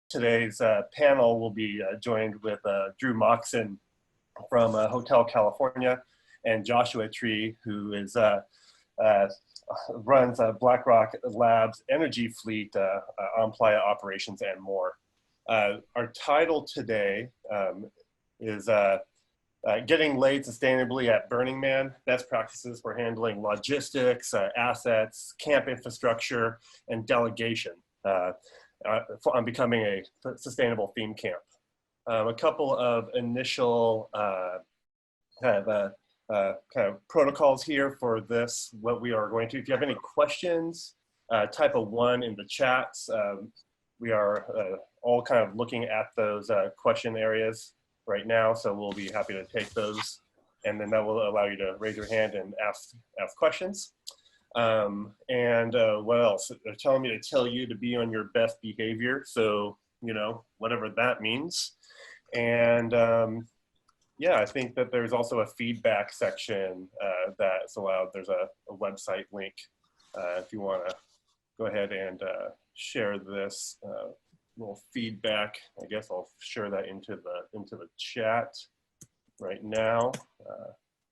Today's panel will be joined with Drew Moxon from Hotel California and Joshua Tree, who is runs BlackRock Labs energy fleet, on playa operations and more. Our title today is Getting Laid Sustainably at Burning Man, Best Practices for Handling Logistics, Assets, Camp Infrastructure, and Delegation on becoming a sustainable theme camp. A couple of initial kind of protocols here for this, what we are going to. If you have any questions, type a 1 in the chats. We are all kind of looking at those question areas right now, so we'll be happy to take those, and then that will allow you to raise your hand and ask questions. What else? They're telling me to tell you to be on your best behavior, so you know, whatever that means. And yeah, I think that there's also a feedback section that's allowed. There's a website link if you want to go ahead and share this little feedback. I guess I'll share that into the chat right now.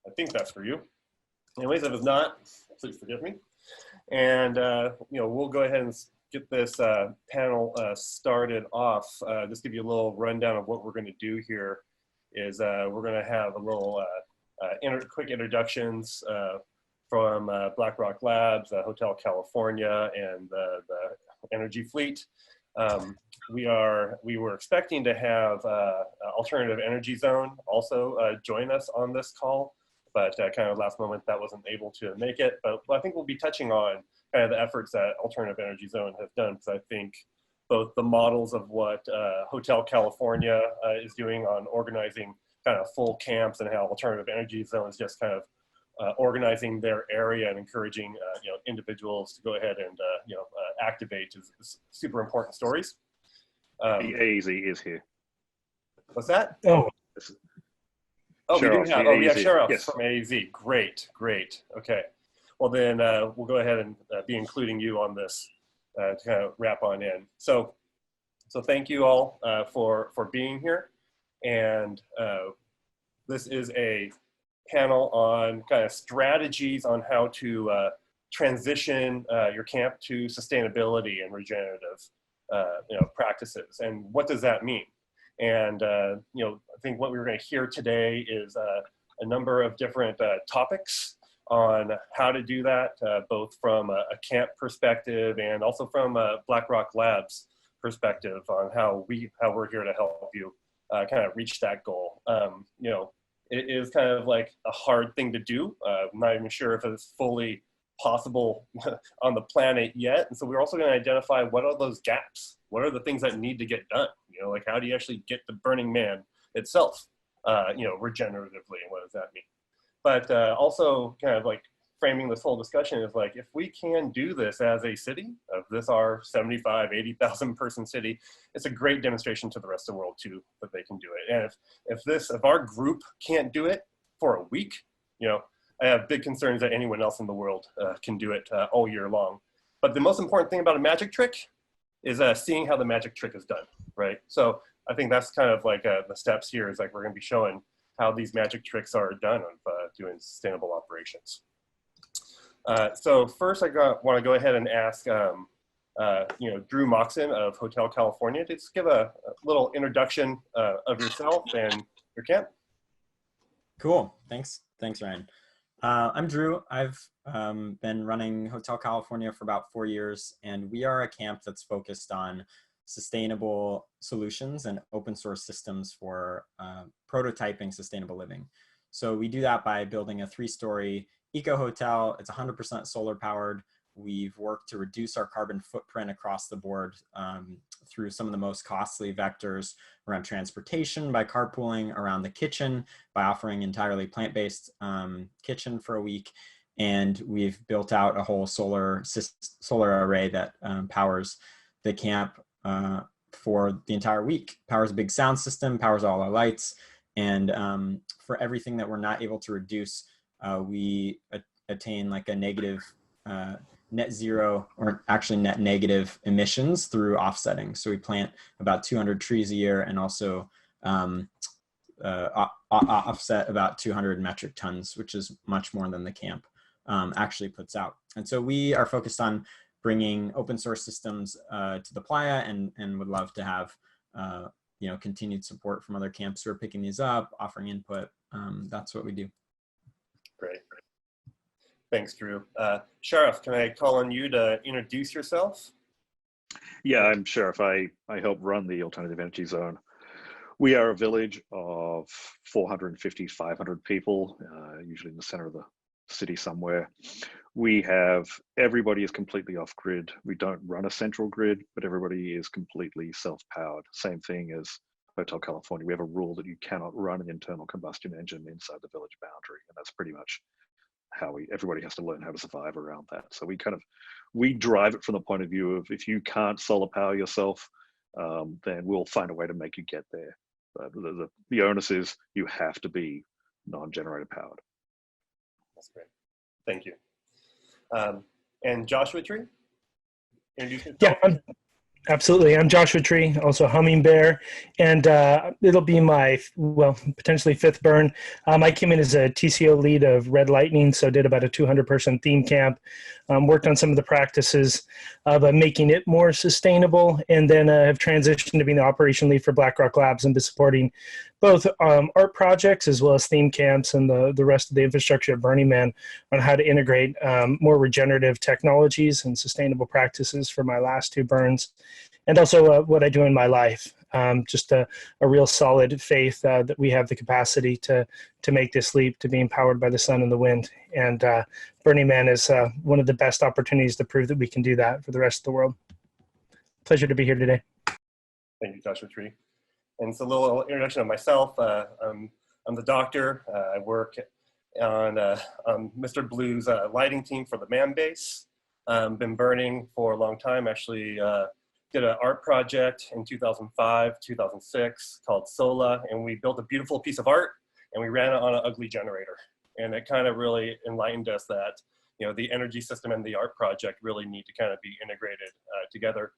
I think that's for you. Anyways, if it's not, please forgive me. And you know, we'll go ahead and get this panel started off. Just give you a little rundown of what we're going to do here. Is we're going to have a little quick introductions from BlackRock Labs, Hotel California, and the energy fleet. We were expecting to have Alternative Energy Zone also join us on this call, but kind of last moment that wasn't able to make it. But I think we'll be touching on kind of the efforts that Alternative Energy Zone has done, because I think both the models of what Hotel California is doing on organizing kind of full camps, and how Alternative Energy Zone is just kind of organizing their area and encouraging you know, individuals to go ahead and you know, activate is super important stories. The AZ is here. What's that? Oh, oh, we do have. Oh, yeah, Sheriff yes. From AZ. Great, great. Okay. Well, then we'll go ahead and be including you on this to kind of wrap on in. So thank you all for being here. And this is a panel on kind of strategies on how to transition your camp to sustainability and regenerative you know, practices. And what does that mean? And you know, I think what we're going to hear today is a number of different topics on how to do that, both from a camp perspective and also from a BlackRock Labs perspective on how we're here to help you kind of reach that goal. You know, it is kind of like a hard thing to do. I'm not even sure if it's fully possible on the planet yet. And so we're also going to identify what are those gaps? What are the things that need to get done? You know, like how do you actually get the Burning Man itself, you know, regeneratively, and what does that mean? But also kind of like framing this whole discussion is like, if we can do this as a city of this, our 75, 80,000 person city, it's a great demonstration to the rest of the world too, that they can do it. And if our group can't do it for a week, you know, I have big concerns that anyone else in the world can do it all year long. But the most important thing about a magic trick is seeing how the magic trick is done, right? So I think that's kind of like the steps here is like, we're gonna be showing how these magic tricks are done of doing sustainable operations. So first I want to go ahead and ask you know, Drew Moxon of Hotel California to just give a little introduction of yourself and your camp. Cool, thanks Ryan. I'm Drew. I've been running Hotel California for about 4 years, and we are a camp that's focused on sustainable solutions and open source systems for prototyping sustainable living. So we do that by building a 3-story eco hotel. It's 100% solar powered. We've worked to reduce our carbon footprint across the board through some of the most costly vectors around transportation, by carpooling, around the kitchen, by offering entirely plant-based kitchen for a week. And we've built out a whole solar array that powers the camp for the entire week. Powers a big sound system, powers all our lights. And for everything that we're not able to reduce, we attain like a negative net zero, or actually net negative emissions through offsetting. So we plant about 200 trees a year and also offset about 200 metric tons, which is much more than the camp actually puts out. And so we are focused on bringing open source systems to the playa, and would love to have continued support from other camps who are picking these up, offering input. That's what we do. Great. Thanks, Drew. Sheriff, can I call on you to introduce yourself? Yeah, I'm Sheriff. I help run the Alternative Energy Zone. We are a village of 450, 500 people, usually in the center of the city somewhere. Everybody is completely off grid. We don't run a central grid, but everybody is completely self-powered. Same thing as Hotel California. We have a rule that you cannot run an internal combustion engine inside the village boundary. And that's pretty much how everybody has to learn how to survive around that. So we drive it from the point of view of, if you can't solar power yourself, then we'll find a way to make you get there. The onus is you have to be non-generator powered. That's great. Thank you. And Joshua Tree? Yeah, absolutely. I'm Joshua Tree, also Humming Bear, and it'll be my, potentially 5th burn. I came in as a TCO lead of Red Lightning, so did about a 200-person theme camp, worked on some of the practices of making it more sustainable, and then have transitioned to being the operation lead for BlackRock Labs and been supporting both art projects as well as theme camps and the rest of the infrastructure at Burning Man on how to integrate more regenerative technologies and sustainable practices for my last 2 burns. And also what I do in my life, just a real solid faith that we have the capacity to make this leap to being powered by the sun and the wind. And Burning Man is one of the best opportunities to prove that we can do that for the rest of the world. Pleasure to be here today. Thank you, Joshua Tree. And it's a little introduction of myself. I'm the doctor. I work on Mr. Blue's lighting team for the man base. Been burning for a long time. Actually did an art project in 2005, 2006 called Sola, and we built a beautiful piece of art and we ran it on an ugly generator. And it kind of really enlightened us that, the energy system and the art project really need to kind of be integrated together.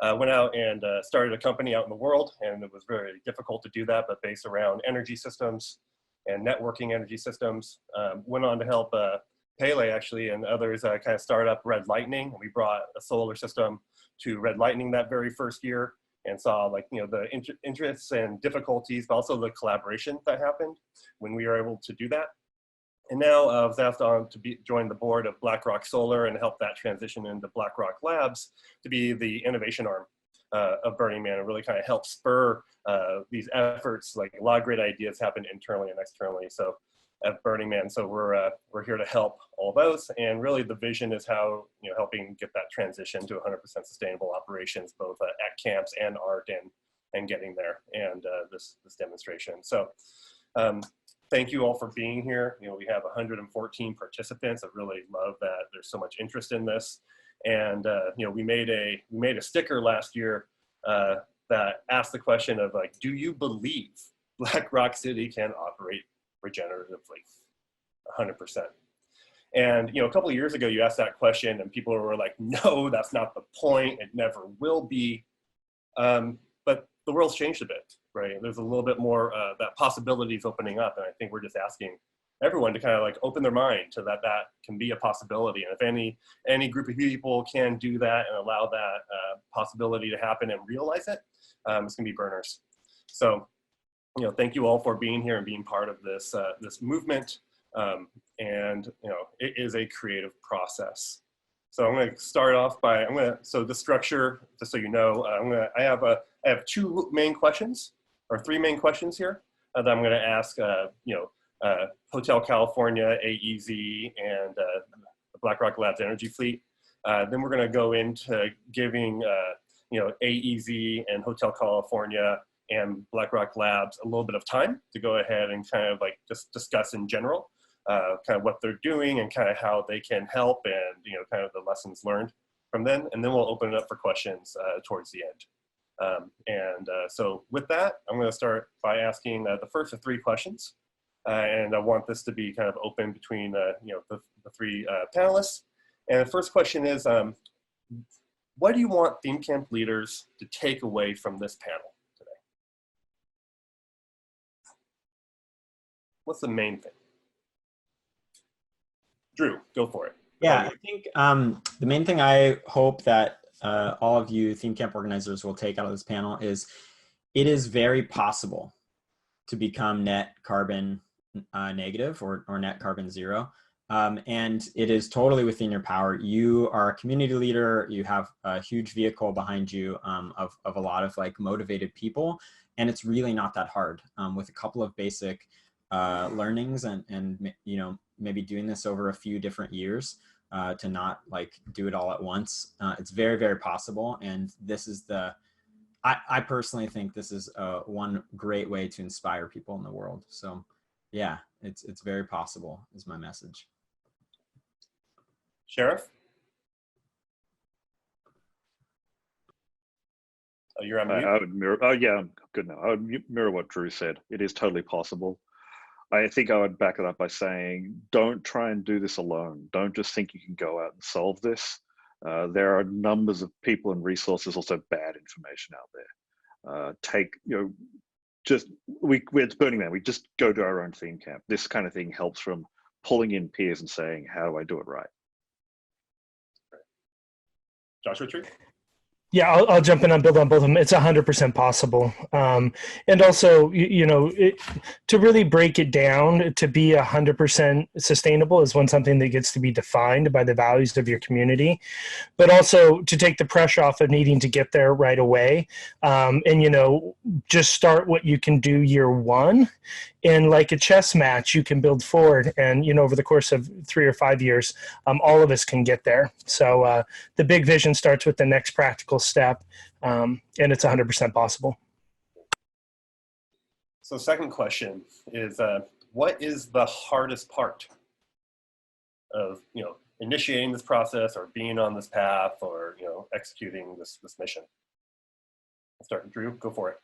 Went out and started a company out in the world, and it was very difficult to do that, but based around energy systems and networking energy systems. Went on to help Pele actually and others kind of start up Red Lightning. We brought a solar system to Red Lightning that very first year and saw the interests and difficulties, but also the collaboration that happened when we were able to do that. And now I was asked on to join the board of BlackRock Solar and help that transition into BlackRock Labs to be the innovation arm of Burning Man, and really kind of help spur these efforts. Like, a lot of great ideas happen internally and externally. So at Burning Man, so we're here to help all those. And really the vision is how, helping get that transition to 100% sustainable operations, both at camps and art, and getting there, and this demonstration. So thank you all for being here. We have 114 participants. I really love that there's so much interest in this. And we made a sticker last year that asked the question of, like, do you believe Black Rock City can operate regeneratively 100%? And a couple of years ago you asked that question and people were like, no, that's not the point, it never will be. But the world's changed a bit, right? There's a little bit more that possibilities opening up, and I think we're just asking everyone to kind of like open their mind to that can be a possibility. And if any group of people can do that and allow that possibility to happen and realize it, it's gonna be burners. So thank you all for being here and being part of this this movement. And it is a creative process. So I'm going to start off by so the structure, just so you know, I have 2 main questions, or 3 main questions here that I'm going to ask Hotel California, AEZ, and the BlackRock Labs Energy Fleet. Then we're going to go into giving AEZ and Hotel California and BlackRock Labs a little bit of time to go ahead and kind of like just discuss in general kind of what they're doing and kind of how they can help, and kind of the lessons learned from them. And then we'll open it up for questions towards the end. So with that, I'm going to start by asking the first of 3 questions. And I want this to be kind of open between the 3 panelists. And the first question is, what do you want theme camp leaders to take away from this panel today? What's the main thing? Drew, go for it. Yeah, I think the main thing I hope that all of you theme camp organizers will take out of this panel is it is very possible to become net carbon negative or net carbon zero. And it is totally within your power. You are a community leader. You have a huge vehicle behind you of a lot of like motivated people. And it's really not that hard with a couple of basic learnings and you know, maybe doing this over a few different years to not like do it all at once. It's very, very possible. And this is I personally think this is one great way to inspire people in the world. So yeah, it's very possible is my message. Sheriff? Oh, you're on mute. I would mirror, oh yeah, I'm good now. I would mirror what Drew said. It is totally possible. I think I would back it up by saying, don't try and do this alone. Don't just think you can go out and solve this. There are numbers of people and resources, also bad information out there. It's Burning Man. We just go to our own theme camp. This kind of thing helps from pulling in peers and saying, how do I do it right? Joshua Tree? Yeah, I'll jump in and build on both of them. It's 100% possible. And also, to really break it down, to be 100% sustainable is something that gets to be defined by the values of your community, but also to take the pressure off of needing to get there right away. Just start what you can do year one. And like a chess match, you can build forward. And, over the course of 3 or 5 years, all of us can get there. So the big vision starts with the next practical step, and it's 100% possible. So second question is, what is the hardest part of, initiating this process or being on this path or, executing this mission? I'll start with Drew, go for it.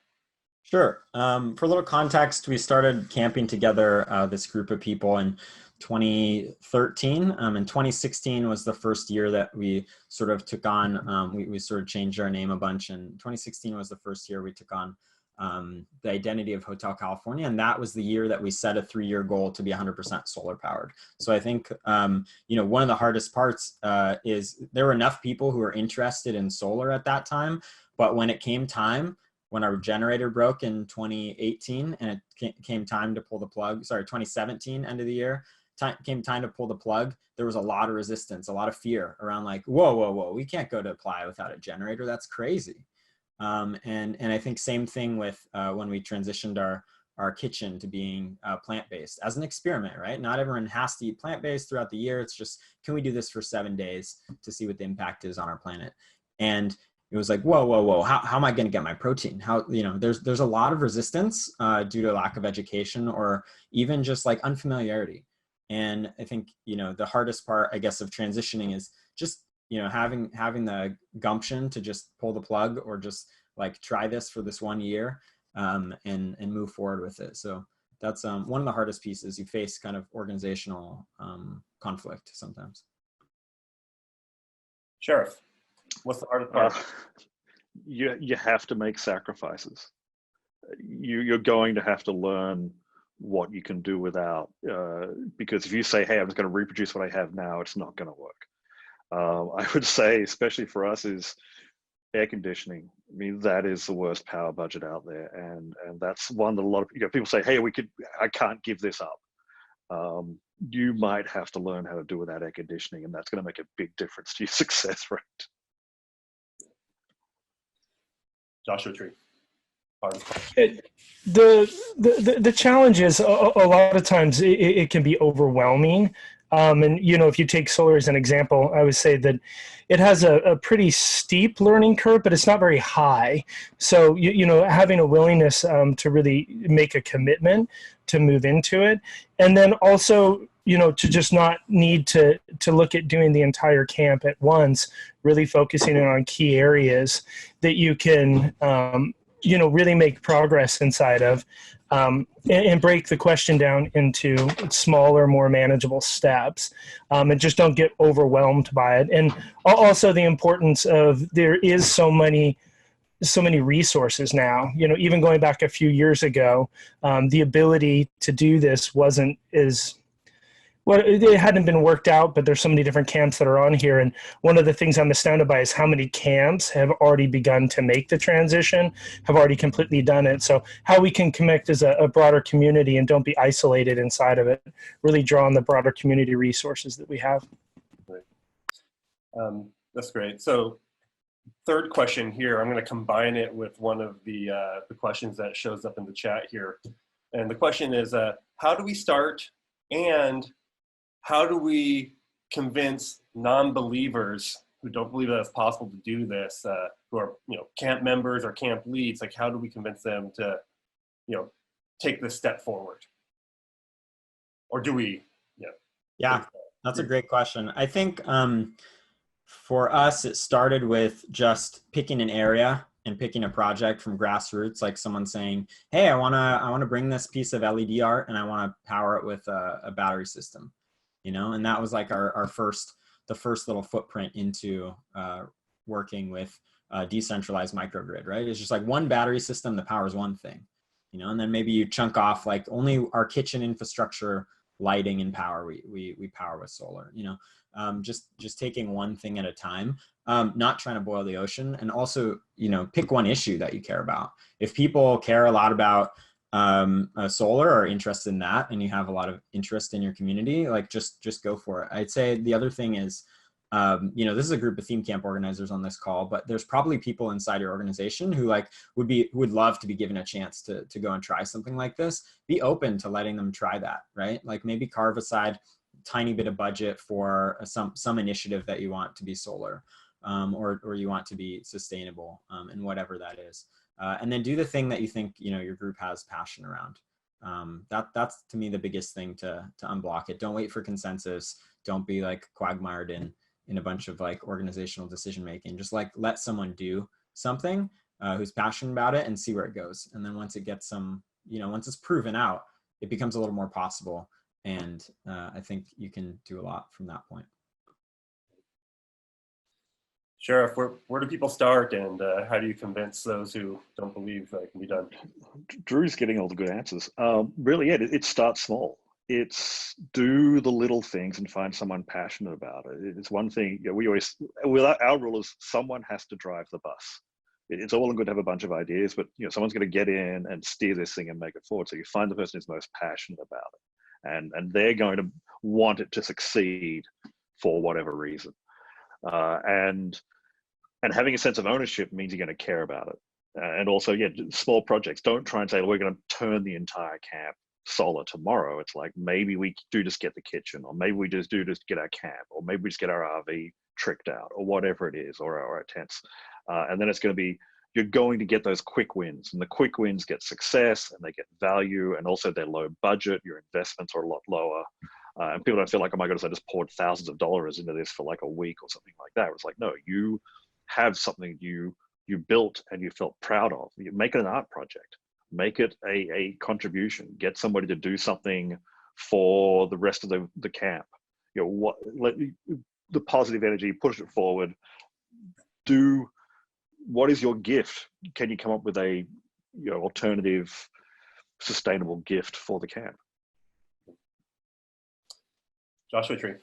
Sure. For a little context, we started camping together, this group of people in 2013. And 2016 was the first year that we sort of took on, we sort of changed our name a bunch. And 2016 was the first year we took on the identity of Hotel California. And that was the year that we set a 3-year goal to be 100% solar powered. So I think, one of the hardest parts is there were enough people who were interested in solar at that time. But when it came time, when our generator broke in 2018 and it came time to pull the plug, 2017, end of the year, came time to pull the plug, there was a lot of resistance, a lot of fear around like, whoa, we can't go to apply without a generator. That's crazy. And I think same thing with when we transitioned our kitchen to being plant-based as an experiment, right? Not everyone has to eat plant-based throughout the year. It's just, can we do this for 7 days to see what the impact is on our planet? And it was like, whoa, how am I going to get my protein? How, there's a lot of resistance due to lack of education or even just like unfamiliarity. And I think, the hardest part, I guess, of transitioning is just, having the gumption to just pull the plug or just like try this for this 1 year and move forward with it. So that's one of the hardest pieces. You face kind of organizational conflict sometimes. Sheriff, what's the hardest part? You have to make sacrifices. You're going to have to learn what you can do without, because if you say, hey, I'm just going to reproduce what I have now, it's not going to work. I would say, especially for us, is air conditioning. I mean, that is the worst power budget out there. And that's one that a lot of people say, hey, I can't give this up. You might have to learn how to do without air conditioning, and that's going to make a big difference to your success rate. Joshua Tree. The challenge is a lot of times it can be overwhelming. And, if you take solar as an example, I would say that it has a pretty steep learning curve, but it's not very high. So, having a willingness to really make a commitment to move into it. And then also, to just not need to look at doing the entire camp at once, really focusing on key areas that you can really make progress inside of, and break the question down into smaller, more manageable steps, and just don't get overwhelmed by it. And also the importance of, there is so many resources now, even going back a few years ago, the ability to do this wasn't as well, it hadn't been worked out, but there's so many different camps that are on here. And one of the things I'm astounded by is how many camps have already begun to make the transition, have already completely done it. So how we can connect as a broader community and don't be isolated inside of it, really draw on the broader community resources that we have. Right. That's great. So third question here, I'm going to combine it with one of the questions that shows up in the chat here. And the question is, how do we start, and how do we convince non-believers who don't believe that it's possible to do this, who are camp members or camp leads, like how do we convince them to take this step forward? Or do we? Yeah, that's a great question. I think for us, it started with just picking an area and picking a project from grassroots, like someone saying, hey, I wanna bring this piece of LED art and I wanna power it with a battery system, and that was like the first little footprint into working with decentralized microgrid, right? It's just like one battery system that powers one thing, and then maybe you chunk off like only our kitchen infrastructure, lighting and power, we power with solar, just taking one thing at a time, not trying to boil the ocean, and also, pick one issue that you care about. If people care a lot about solar, or interested in that, and you have a lot of interest in your community, like just go for it. I'd say the other thing is, this is a group of theme camp organizers on this call, but there's probably people inside your organization who would love to be given a chance to go and try something like this. Be open to letting them try that, right? Like maybe carve aside tiny bit of budget for some initiative that you want to be solar, or you want to be sustainable, and whatever that is, and then do the thing that you think your group has passion around. That's to me the biggest thing to unblock it. Don't wait for consensus. Don't be like quagmired in a bunch of like organizational decision making. Just like let someone do something who's passionate about it and see where it goes. And then once it gets once it's proven out, it becomes a little more possible. And I think you can do a lot from that point. Sheriff, where do people start, and how do you convince those who don't believe that it can be done? Drew's getting all the good answers. Really, yeah, it starts small. It's do the little things and find someone passionate about it. It's one thing, our rule is someone has to drive the bus. It's all good to have a bunch of ideas, but someone's going to get in and steer this thing and make it forward. So you find the person who's most passionate about it, and they're going to want it to succeed for whatever reason. And having a sense of ownership means you're going to care about it. And also, small projects. Don't try and say, we're going to turn the entire camp solar tomorrow. It's like, maybe we do just get the kitchen, or maybe we just get our camp, or maybe we just get our RV tricked out, or whatever it is, or our tents. And then it's going to be, you're going to get those quick wins, and the quick wins get success, and they get value, and also they're low budget. Your investments are a lot lower. And people don't feel like, oh my goodness, I just poured thousands of dollars into this for like a week or something like that. It's like, no, you have something you built and you felt proud of. You make it an art project, make it a contribution, get somebody to do something for the rest of the camp. Let the positive energy, push it forward. What is your gift? Can you come up with a alternative, sustainable gift for the camp? Joshua Tree.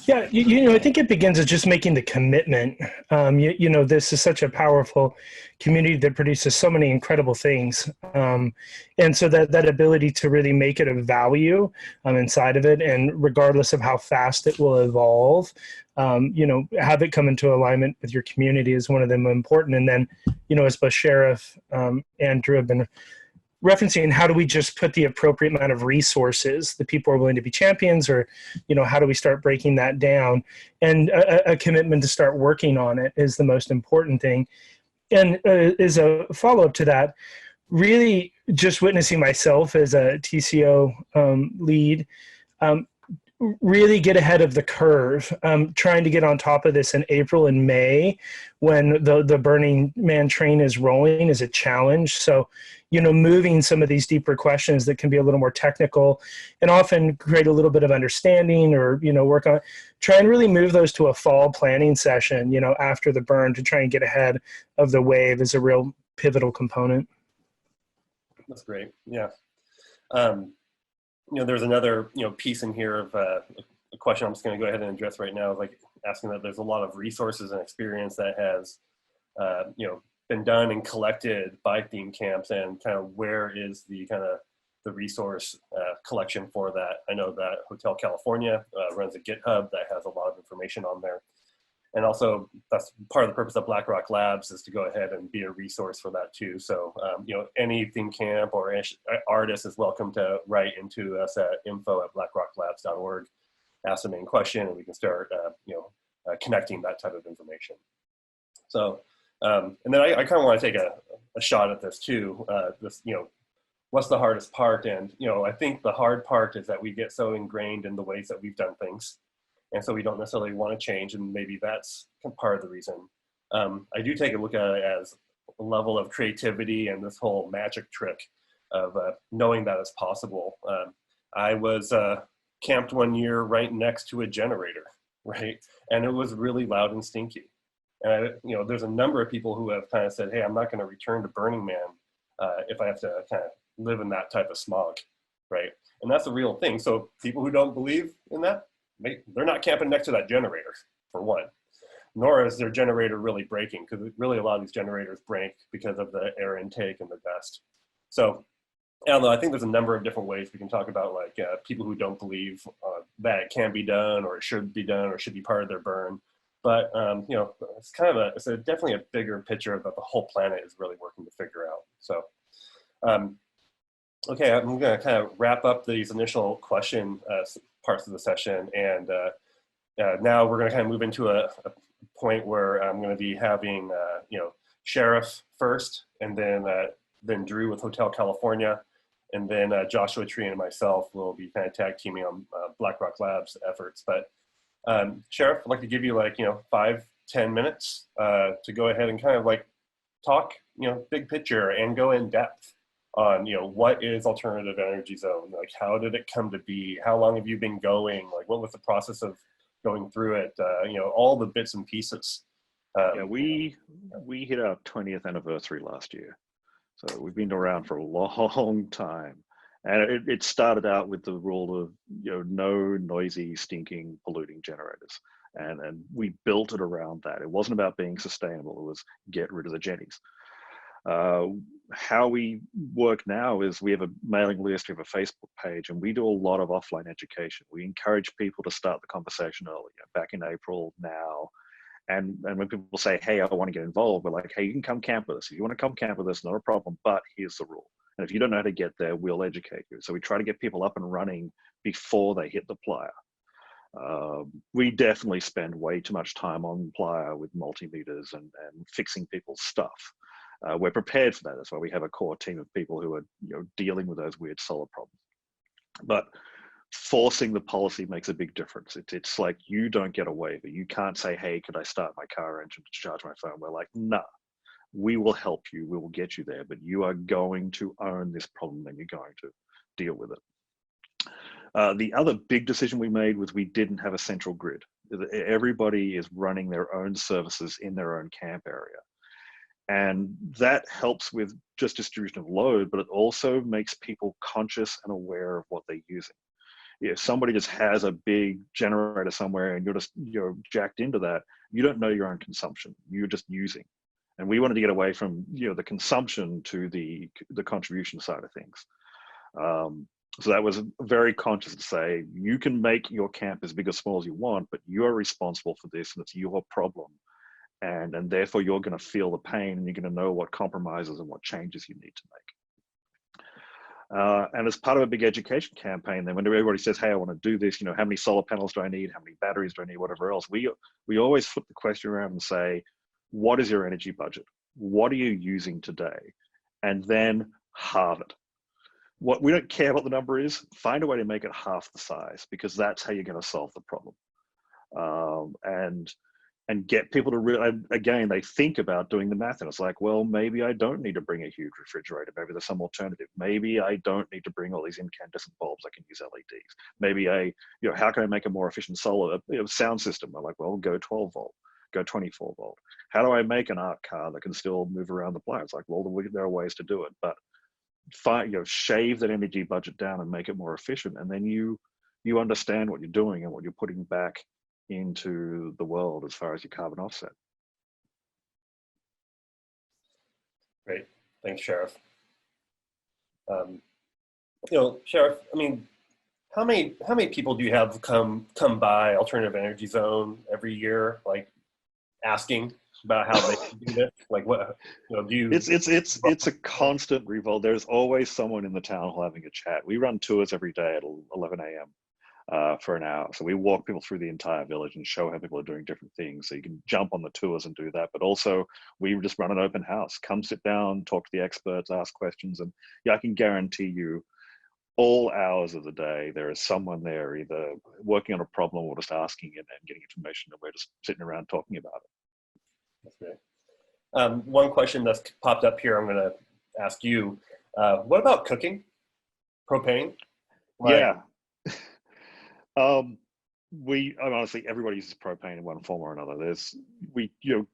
Yeah, I think it begins with just making the commitment. This is such a powerful community that produces so many incredible things. And so that ability to really make it a value inside of it, and regardless of how fast it will evolve, have it come into alignment with your community is one of them important. And then, as both Sheriff and Drew have been referencing, how do we just put the appropriate amount of resources that people are willing to be champions, or how do we start breaking that down? And a commitment to start working on it is the most important thing. And as a follow-up to that, really just witnessing myself as a TCO lead, really get ahead of the curve. Trying to get on top of this in April and May when the Burning Man train is rolling is a challenge. So, moving some of these deeper questions that can be a little more technical and often create a little bit of understanding or, work on, try and really move those to a fall planning session, after the burn to try and get ahead of the wave is a real pivotal component. That's great. Yeah. There's another, piece in here of a question I'm just going to go ahead and address right now, like asking that there's a lot of resources and experience that has, been done and collected by theme camps, and kind of where is the the resource collection for that. I know that Hotel California runs a GitHub that has a lot of information on there. And also, that's part of the purpose of BlackRock Labs is to go ahead and be a resource for that too. So, any theme camp or artist is welcome to write into us at info@blackrocklabs.org, ask the main question, and we can start, connecting that type of information. So, and then I kind of want to take a shot at this too. What's the hardest part? And, I think the hard part is that we get so ingrained in the ways that we've done things. And so we don't necessarily want to change, and maybe that's part of the reason. I do take a look at it as a level of creativity and this whole magic trick of knowing that it's possible. I was camped one year right next to a generator, right? And it was really loud and stinky. And there's a number of people who have kind of said, hey, I'm not going to return to Burning Man if I have to kind of live in that type of smog, right? And that's a real thing. So people who don't believe in that, they're not camping next to that generator, for one, nor is their generator really breaking, because really a lot of these generators break because of the air intake and the dust. So I don't know, I think there's a number of different ways we can talk about, like people who don't believe that it can be done or it should be done or should be part of their burn. But it's kind of it's definitely a bigger picture that the whole planet is really working to figure out. So okay, I'm going to kind of wrap up these initial question parts of the session, and now we're going to kind of move into a point where I'm going to be having Sheriff first, and then Drew with Hotel California, and then Joshua Tree and myself will be kind of tag teaming on BlackRock Labs efforts. But Sheriff, I'd like to give you 5-10 minutes to go ahead and kind of talk big picture and go in depth on what is alternative energy zone, how did it come to be, how long have you been going, what was the process of going through it, all the bits and pieces. We hit our 20th anniversary last year, so we've been around for a long time, and it started out with the rule of no noisy, stinking, polluting generators, and we built it around that. It wasn't about being sustainable, it was get rid of the jennies. How we work now is we have a mailing list, we have a Facebook page, and we do a lot of offline education. We encourage people to start the conversation early, back in April now. And when people say, hey, I want to get involved, we're like, hey, you can come camp with us. If you want to come camp with us, not a problem, but here's the rule. And if you don't know how to get there, we'll educate you. So we try to get people up and running before they hit the playa. We definitely spend way too much time on playa with multimeters and fixing people's stuff. We're prepared for that. That's why we have a core team of people who are dealing with those weird solar problems. But forcing the policy makes a big difference. It's like you don't get a waiver. You can't say, hey, could I start my car engine to charge my phone? We're like, nah, we will help you. We will get you there. But you are going to own this problem and you're going to deal with it. The other big decision we made was we didn't have a central grid. Everybody is running their own services in their own camp area. And that helps with just distribution of load, but it also makes people conscious and aware of what they're using. If somebody just has a big generator somewhere and you're jacked into that, you don't know your own consumption. You're just using. And we wanted to get away from the consumption to the contribution side of things. So that was very conscious to say, you can make your camp as big or small as you want, but you are responsible for this and it's your problem. And therefore you're going to feel the pain and you're going to know what compromises and what changes you need to make. And as part of a big education campaign, then when everybody says, hey, I want to do this, how many solar panels do I need? How many batteries do I need? Whatever else, we always flip the question around and say, what is your energy budget? What are you using today? And then halve it. What we don't care what the number is, find a way to make it half the size, because that's how you're going to solve the problem. And get people to really, again, they think about doing the math, and it's like, well, maybe I don't need to bring a huge refrigerator. Maybe there's some alternative. Maybe I don't need to bring all these incandescent bulbs. I can use LEDs. Maybe how can I make a more efficient solar sound system? I'm like, well, go 12 volt, go 24 volt. How do I make an art car that can still move around the planet? It's like, well, there are ways to do it, but shave that energy budget down and make it more efficient, and then you understand what you're doing and what you're putting back into the world as far as your carbon offset. Great, thanks, Sheriff. Sheriff, I mean, how many people do you have come by Alternative Energy Zone every year, like asking about how they can do this? Like, what do you? It's a constant revolt. There's always someone in the town hall having a chat. We run tours every day at 11 a.m. For an hour. So we walk people through the entire village and show how people are doing different things. So you can jump on the tours and do that. But also we just run an open house. Come sit down, talk to the experts, ask questions. And I can guarantee you all hours of the day, there is someone there either working on a problem or just asking and getting information, and we're just sitting around talking about it. That's great. One question that's popped up here, I'm going to ask you. What about cooking? Propane? Yeah. Honestly, everybody uses propane in one form or another.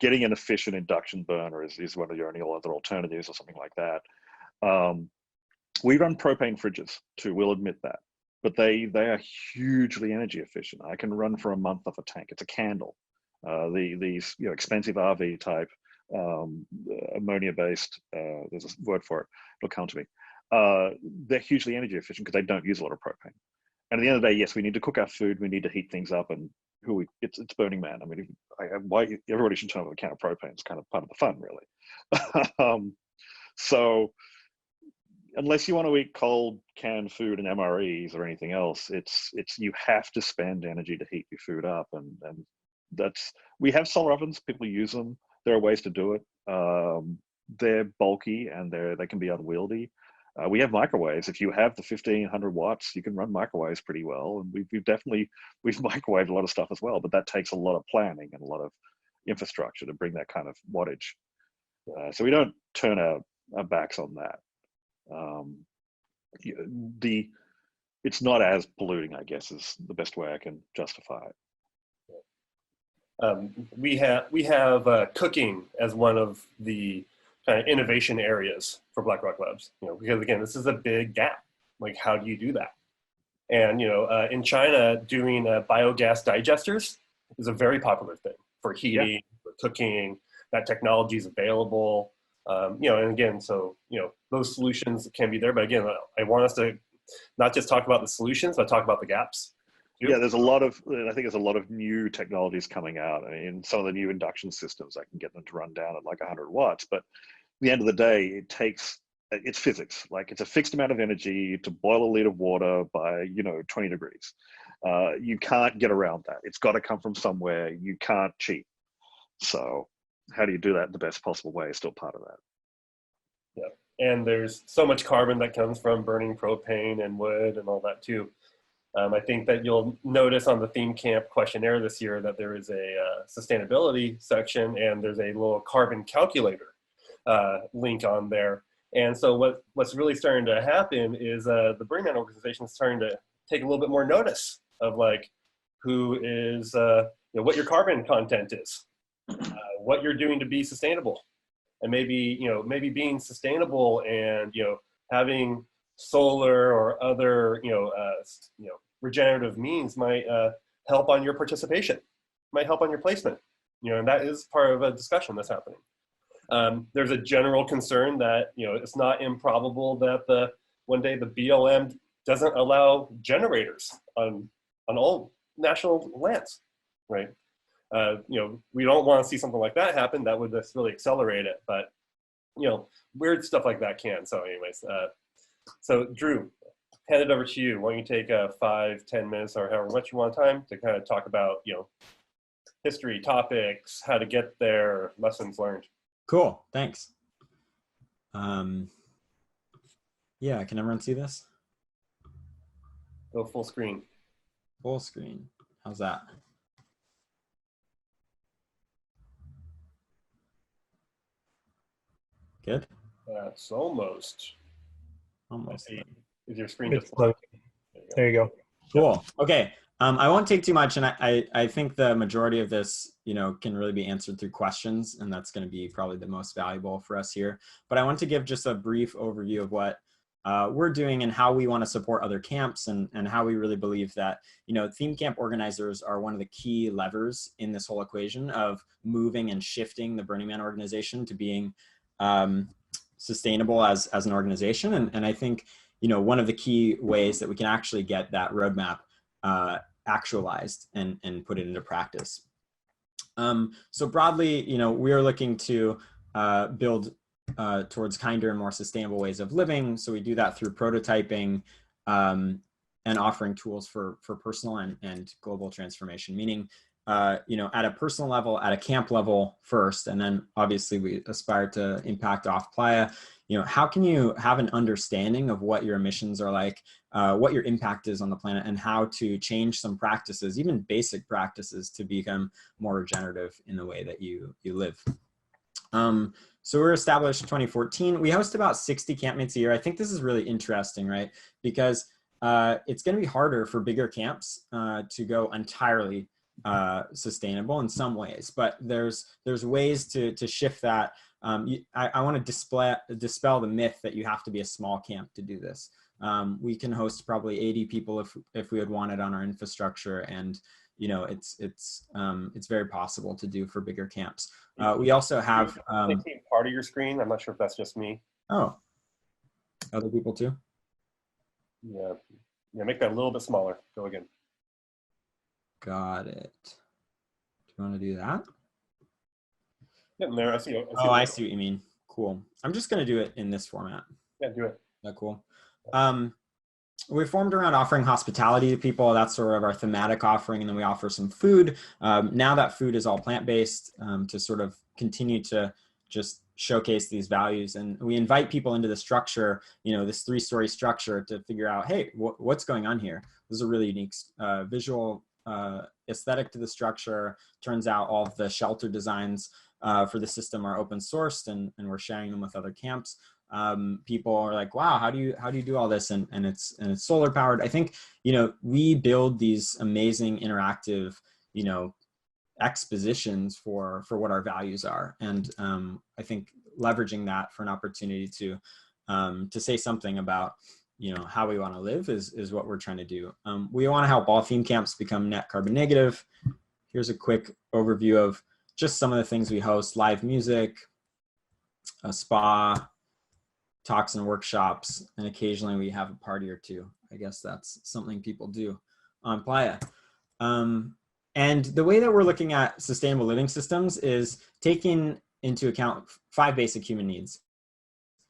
Getting an efficient induction burner is one of your only other alternatives or something like that. We run propane fridges too, we'll admit that, but they are hugely energy efficient. I can run for a month off a tank. It's a candle. These expensive RV type ammonia based, there's a word for it, it'll come to me. They're hugely energy efficient because they don't use a lot of propane. And at the end of the day, yes, we need to cook our food. We need to heat things up, and it's Burning Man. I mean, why everybody should turn on a can of propane? It's kind of part of the fun, really. So, unless you want to eat cold canned food and MREs or anything else, it's you have to spend energy to heat your food up, and we have solar ovens. People use them. There are ways to do it. They're bulky and they can be unwieldy. We have microwaves. If you have the 1500 watts, you can run microwaves pretty well. And we've microwaved a lot of stuff as well, but that takes a lot of planning and a lot of infrastructure to bring that kind of wattage. So we don't turn our backs on that. It's not as polluting, I guess, is the best way I can justify it. We have cooking as one of the kind of innovation areas for BlackRock Labs, because again, this is a big gap. Like, how do you do that? And in China, doing biogas digesters is a very popular thing for heating, for cooking. That technology is available, and again, so those solutions can be there. But again, I want us to not just talk about the solutions, but talk about the gaps. Yeah, I think there's a lot of new technologies coming out. I mean, some of the new induction systems, I can get them to run down at like 100 watts, but at the end of the day, it's physics. Like, it's a fixed amount of energy to boil a liter of water by 20 degrees. You can't get around that. It's got to come from somewhere. You can't cheat. So how do you do that in the best possible way is still part of that. Yeah, and there's so much carbon that comes from burning propane and wood and all that too. I think that you'll notice on the Theme Camp questionnaire this year that there is a sustainability section, and there's a little carbon calculator link on there. And so what's really starting to happen is the Burning Man organization is starting to take a little bit more notice of like who is, what your carbon content is, what you're doing to be sustainable, and maybe being sustainable and having solar or other regenerative means might help on your participation, might help on your placement, and that is part of a discussion that's happening. There's a general concern that it's not improbable that one day the BLM doesn't allow generators on all national lands, right? We don't want to see something like that happen. That would just really accelerate it, but weird stuff like that can. So anyways, so Drew, hand it over to you. Why don't you take 5-10 minutes or however much you want time to kind of talk about history, topics, how to get there, lessons learned. Cool, thanks. Yeah, can everyone see this? Go full screen. Full screen. How's that? Good? It's almost. Almost. See. Is your screen It's just close. There you go. Cool. Okay. I won't take too much, and I think the majority of this, can really be answered through questions, and that's going to be probably the most valuable for us here. But I want to give just a brief overview of what we're doing and how we want to support other camps, and how we really believe that, theme camp organizers are one of the key levers in this whole equation of moving and shifting the Burning Man organization to being sustainable as an organization. And I think, one of the key ways that we can actually get that roadmap actualized and put it into practice. So broadly, we are looking to build towards kinder and more sustainable ways of living. So we do that through prototyping and offering tools for personal and global transformation, meaning, at a personal level, at a camp level first, and then obviously we aspire to impact off playa. How can you have an understanding of what your emissions are like, what your impact is on the planet, and how to change some practices, even basic practices, to become more regenerative in the way that you live. So we're established in 2014. We host about 60 campmates a year. I think this is really interesting, right? Because it's going to be harder for bigger camps to go entirely sustainable in some ways, but there's ways to shift that. I want to dispel the myth that you have to be a small camp to do this. We can host probably 80 people if we had wanted on our infrastructure, and it's very possible to do for bigger camps. We also have part of your screen. I'm not sure if that's just me. Oh, other people too. Yeah, make that a little bit smaller. Go again. Got it. Do you want to do that? Getting there. I see I see what you mean. Cool. I'm just going to do it in this format. Yeah, do it. Is that cool? We formed around offering hospitality to people. That's sort of our thematic offering. And then we offer some food. Now that food is all plant-based, to sort of continue to just showcase these values. And we invite people into the structure, this 3-story structure, to figure out, hey, what's going on here? This is a really unique visual aesthetic to the structure. Turns out all of the shelter designs for the system are open sourced, and we're sharing them with other camps. People are like, wow, how do you do all this? And it's solar powered. I think, we build these amazing interactive, expositions for what our values are. And I think leveraging that for an opportunity to say something about, how we want to live is what we're trying to do. We want to help all theme camps become net carbon negative. Here's a quick overview of just some of the things we host: live music, a spa, talks and workshops, and occasionally we have a party or two. I guess that's something people do on playa. And the way that we're looking at sustainable living systems is taking into account 5 basic human needs: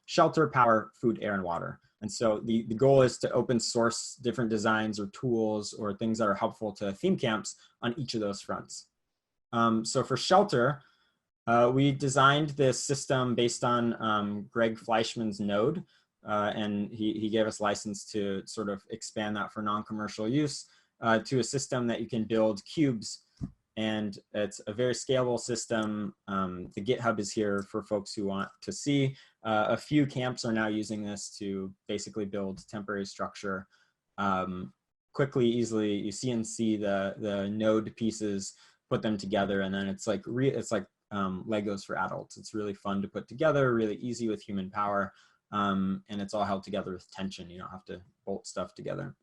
shelter, power, food, air, and water. And so the goal is to open source different designs or tools or things that are helpful to theme camps on each of those fronts. So for shelter, we designed this system based on Greg Fleischman's node, and he gave us license to sort of expand that for non-commercial use to a system that you can build cubes. And it's a very scalable system. The GitHub is here for folks who want to see. A few camps are now using this to basically build temporary structure quickly, easily. You CNC the node pieces, put them together, and then it's like Legos for adults. It's really fun to put together, really easy with human power, and it's all held together with tension. You don't have to bolt stuff together.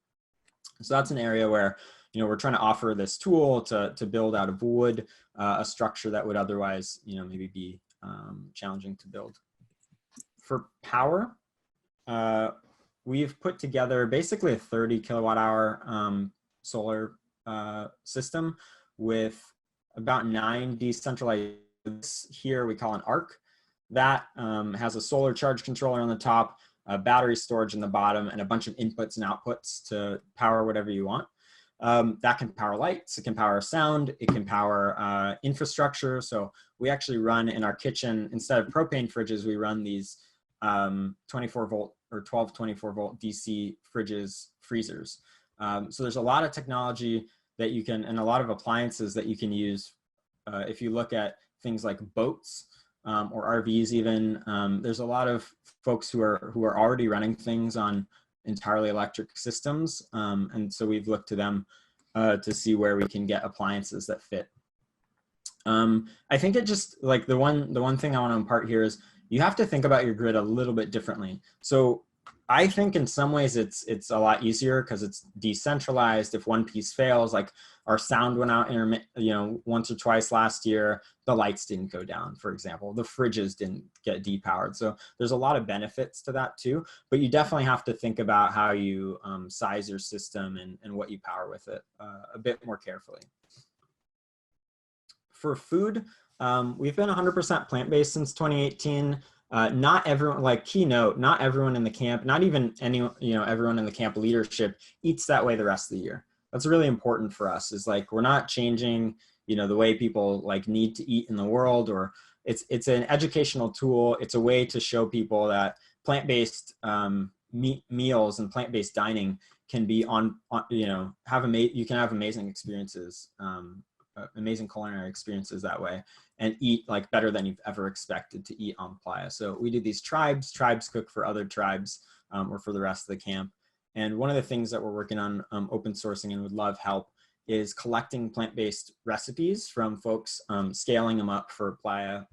So that's an area where, we're trying to offer this tool to build out of wood, a structure that would otherwise, maybe be challenging to build. For power, we've put together basically a 30 kilowatt hour solar system with about 9 decentralized. Here we call an ARC. That has a solar charge controller on the top, a battery storage in the bottom, and a bunch of inputs and outputs to power whatever you want. That can power lights, it can power sound, it can power infrastructure. So we actually run in our kitchen, instead of propane fridges, we run these 24 volt or 12, 24 volt DC fridges, freezers. So there's a lot of technology that you can, and a lot of appliances that you can use. If you look at things like boats or RVs even, there's a lot of folks who are already running things on entirely electric systems. And so we've looked to them to see where we can get appliances that fit. I think it just, like, the one thing I want to impart here is you have to think about your grid a little bit differently. So I think in some ways it's a lot easier because it's decentralized. If one piece fails, like our sound went out once or twice last year, the lights didn't go down, for example. The fridges didn't get depowered. So there's a lot of benefits to that too, but you definitely have to think about how you size your system and what you power with it a bit more carefully. For food, we've been 100% plant-based since 2018. Not everyone, like, keynote, not everyone in the camp, not even everyone in the camp leadership eats that way the rest of the year. That's really important for us, is like, we're not changing, the way people like need to eat in the world, or it's an educational tool. It's a way to show people that plant-based meals and plant-based dining can be you can have amazing experiences, amazing culinary experiences that way, and eat like better than you've ever expected to eat on playa. So we do these tribes cook for other tribes or for the rest of the camp. And one of the things that we're working on open sourcing and would love help is collecting plant-based recipes from folks, scaling them up for playa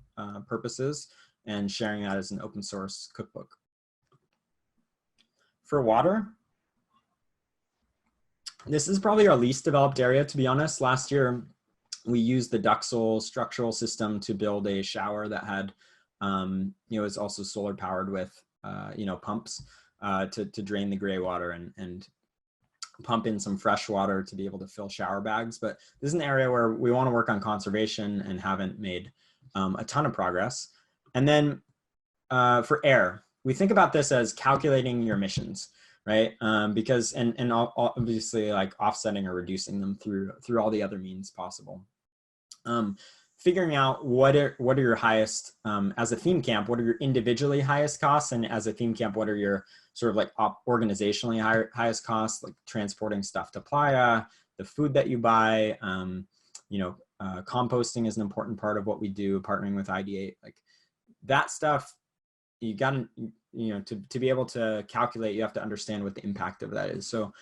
purposes, and sharing that as an open source cookbook. For water, this is probably our least developed area, to be honest. Last year, we used the Duxel structural system to build a shower that had, is also solar powered with, pumps to drain the gray water and pump in some fresh water to be able to fill shower bags. But this is an area where we want to work on conservation and haven't made a ton of progress. And then for air, we think about this as calculating your emissions, right? Because, and obviously like offsetting or reducing them through all the other means possible. Figuring out what are your highest, as a theme camp, what are your individually highest costs, and as a theme camp, what are your sort of like organizationally highest costs, like transporting stuff to playa, the food that you buy, composting is an important part of what we do, partnering with ID8, like that stuff. You got to, to be able to calculate, you have to understand what the impact of that is. So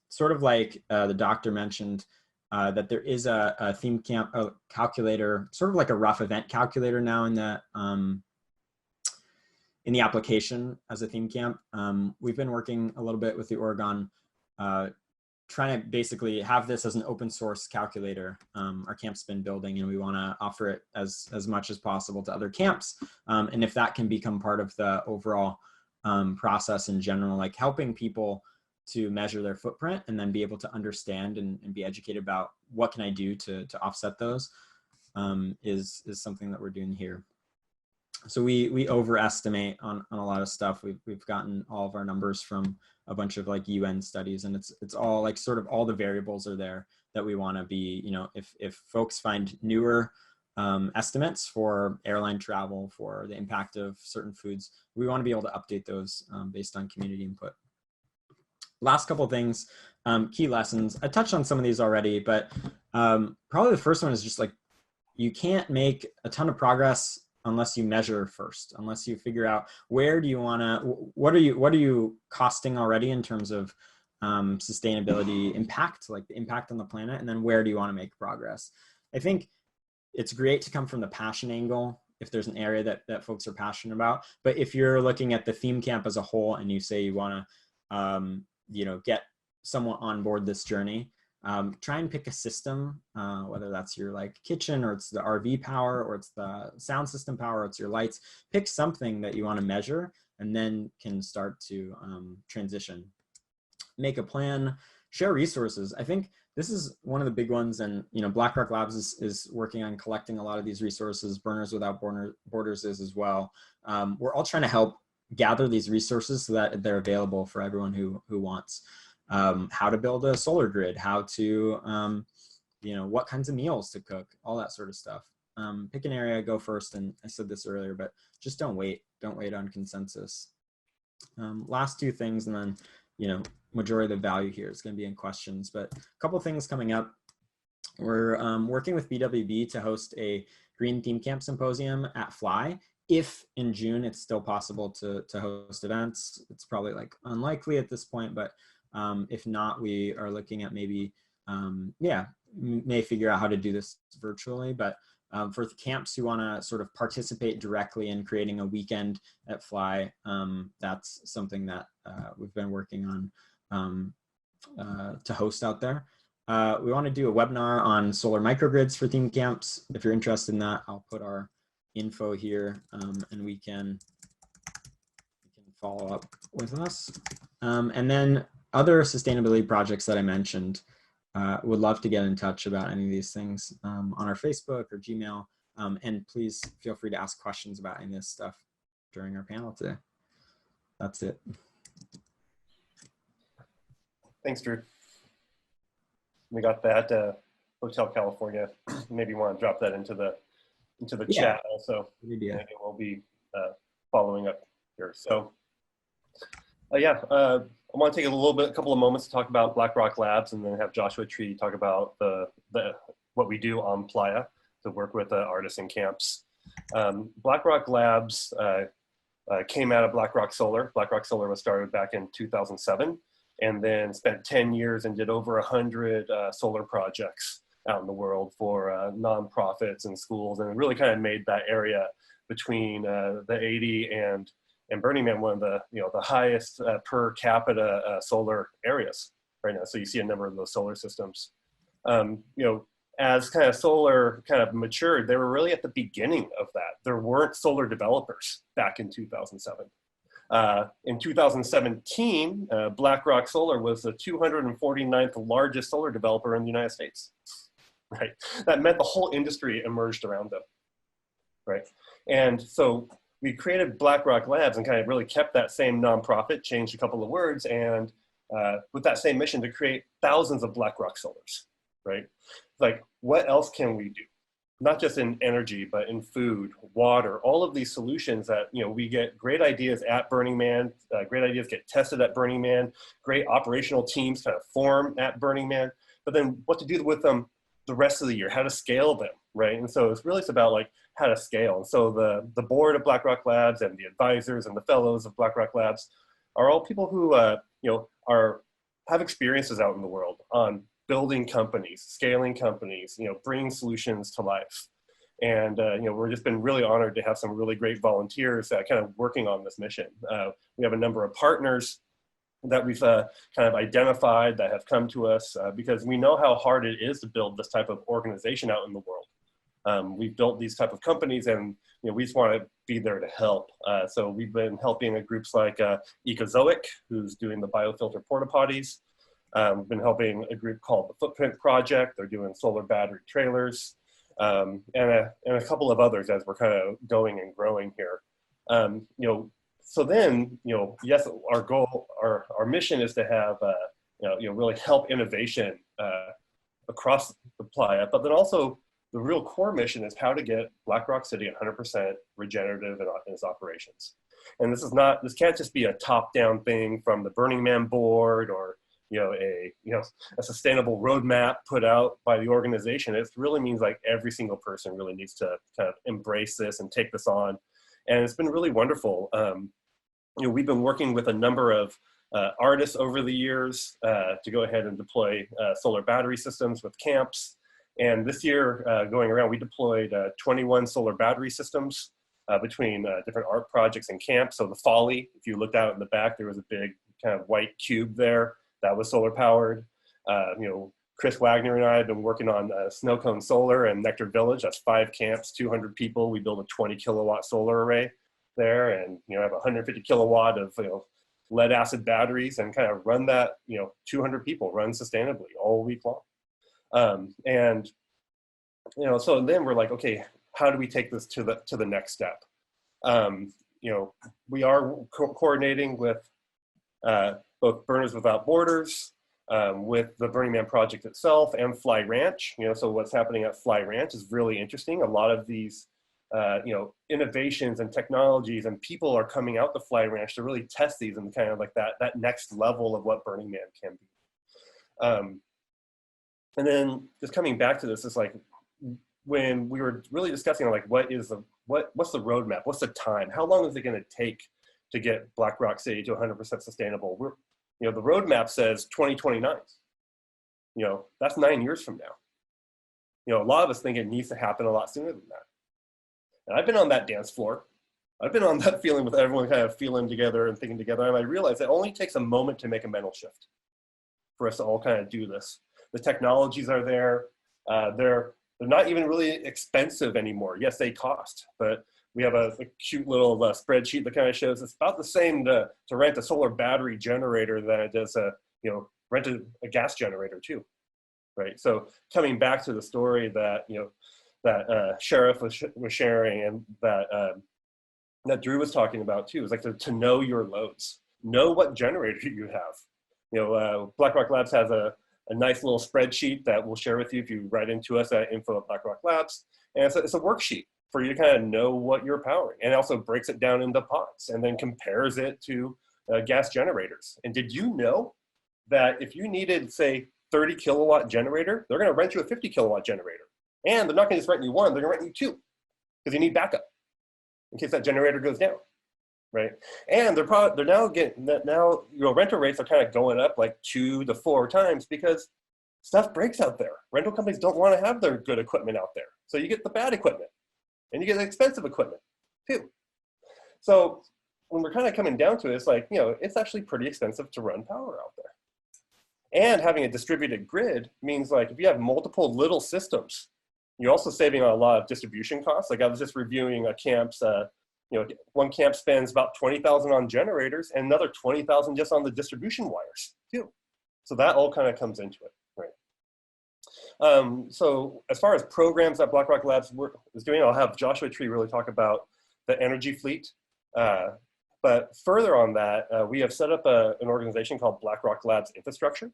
sort of like the doctor mentioned, that there is a theme camp calculator, sort of like a rough event calculator now in the application as a theme camp. We've been working a little bit with the Oregon, trying to basically have this as an open source calculator. Our camp's been building, and we want to offer it as much as possible to other camps. And if that can become part of the overall process in general, like helping people to measure their footprint and then be able to understand and be educated about what can I do to offset those, is something that we're doing here. So we overestimate on a lot of stuff. We've gotten all of our numbers from a bunch of like UN studies, and it's all like sort of all the variables are there that we want to be, if folks find newer estimates for airline travel, for the impact of certain foods, we want to be able to update those based on community input. Last couple of things, key lessons. I touched on some of these already, but probably the first one is just like, you can't make a ton of progress unless you measure first, unless you figure out where do you want to, what are you costing already in terms of sustainability impact, like the impact on the planet, and then where do you want to make progress? I think it's great to come from the passion angle if there's an area that folks are passionate about. But if you're looking at the theme camp as a whole and you say you want to, get someone on board this journey, try and pick a system, whether that's your like kitchen, or it's the RV power, or it's the sound system power, or it's your lights. Pick something that you want to measure, and then can start to transition. Make a plan, share resources. I think this is one of the big ones, and Black Rock Labs is working on collecting a lot of these resources. Burners Without Borders is as well. We're all trying to help gather these resources so that they're available for everyone who wants. How to build a solar grid, how to, what kinds of meals to cook, all that sort of stuff. Pick an area, go first. And I said this earlier, but just don't wait on consensus. Last two things, and then, you know, majority of the value here is going to be in questions, but a couple things coming up. We're working with BWB to host a Green Theme Camp Symposium at Fly. If in June it's still possible to host events, it's probably like unlikely at this point, but if not, we are looking at maybe, yeah, may figure out how to do this virtually, but for the camps who want to sort of participate directly in creating a weekend at Fly, that's something that we've been working on to host out there. We want to do a webinar on solar microgrids for theme camps. If you're interested in that, I'll put our info here, and we can follow up with us. And then other sustainability projects that I mentioned, would love to get in touch about any of these things on our Facebook or Gmail. And please feel free to ask questions about any of this stuff during our panel today. That's it. Thanks, Drew. We got that Hotel California. Maybe you want to drop that into the chat also. Maybe we'll be following up here. So yeah, I want to take a couple of moments to talk about BlackRock Labs, and then have Joshua Tree talk about what we do on Playa to work with artists and camps. BlackRock Labs came out of BlackRock Solar. BlackRock Solar was started back in 2007. And then spent 10 years and did over 100 solar projects out in the world for nonprofits and schools, and really kind of made that area between the 80 and Burning Man one of the the highest per capita solar areas right now. So you see a number of those solar systems. As kind of solar kind of matured, they were really at the beginning of that. There weren't solar developers back in 2007. In 2017, BlackRock Solar was the 249th largest solar developer in the United States, right? That meant the whole industry emerged around them, right? And so we created BlackRock Labs and kind of really kept that same nonprofit, changed a couple of words, and with that same mission to create thousands of BlackRock Solars, right? Like, what else can we do? Not just in energy, but in food, water, all of these solutions that, we get great ideas at Burning Man, great ideas get tested at Burning Man, great operational teams kind of form at Burning Man, but then what to do with them the rest of the year, how to scale them, right? And so it's about like how to scale. And so the board of BlackRock Labs and the advisors and the fellows of BlackRock Labs are all people who, have experiences out in the world on building companies, scaling companies, bringing solutions to life. And, we've just been really honored to have some really great volunteers kind of working on this mission. We have a number of partners that we've kind of identified that have come to us because we know how hard it is to build this type of organization out in the world. We've built these type of companies, and we just want to be there to help. So we've been helping groups like Ecozoic, who's doing the biofilter porta potties. We've been helping a group called the Footprint Project. They're doing solar battery trailers, and a couple of others as we're kind of going and growing here. So then, yes, our goal, our mission is to have, really help innovation across the Playa, but then also the real core mission is how to get BlackRock City 100% regenerative in its operations. And this can't just be a top-down thing from the Burning Man board or a sustainable roadmap put out by the organization. It really means like every single person really needs to kind of embrace this and take this on. And it's been really wonderful. We've been working with a number of artists over the years to go ahead and deploy solar battery systems with camps. And this year, going around, we deployed 21 solar battery systems between different art projects and camps. So the Folly, if you looked out in the back, there was a big kind of white cube there. That was solar powered. Chris Wagner and I have been working on Snow Cone Solar and Nectar Village. That's 5 camps, 200 people. We built a 20 kilowatt solar array there, and have 150 kilowatt of lead acid batteries, and kind of run that 200 people run sustainably all week long. So then we're like, okay, how do we take this to the next step? We are coordinating with both Burners Without Borders, with the Burning Man project itself, and Fly Ranch. So what's happening at Fly Ranch is really interesting. A lot of these innovations and technologies, and people are coming out the Fly Ranch to really test these and kind of like that next level of what Burning Man can be. And then just coming back to this, is like when we were really discussing like what's the roadmap, what's the time, how long is it going to take to get Black Rock City to 100% sustainable? The roadmap says 2029. That's 9 years from now. A lot of us think it needs to happen a lot sooner than that. And I've been on that dance floor. I've been on that feeling with everyone kind of feeling together and thinking together. And I realized it only takes a moment to make a mental shift for us to all kind of do this. The technologies are there. They're not even really expensive anymore. Yes, they cost, but we have a cute little spreadsheet that kind of shows it's about the same to rent a solar battery generator than it does rent a gas generator too, right? So coming back to the story that that Sheriff was sharing, and that Drew was talking about too, is like to know your loads, know what generator you have. Black Rock Labs has a nice little spreadsheet that we'll share with you if you write into us at info@BlackRockLabs, and it's a worksheet for you to kind of know what you're powering, and it also breaks it down into pots and then compares it to gas generators. And did you know that if you needed, say, 30 kilowatt generator, they're going to rent you a 50 kilowatt generator, and they're not going to just rent you one, they're going to rent you two, because you need backup in case that generator goes down, right? And they're now getting that rental rates are kind of going up like 2 to 4 times because stuff breaks out there. Rental companies don't want to have their good equipment out there, so you get the bad equipment. And you get expensive equipment too. So when we're kind of coming down to it, it's like, it's actually pretty expensive to run power out there. And having a distributed grid means like if you have multiple little systems, you're also saving on a lot of distribution costs. Like I was just reviewing a camp's, one camp spends about $20,000 on generators and another $20,000 just on the distribution wires too. So that all kind of comes into it, right? So as far as programs that Black Rock Labs is doing, I'll have Joshua Tree really talk about the energy fleet. But further on that, we have set up an organization called Black Rock Labs Infrastructure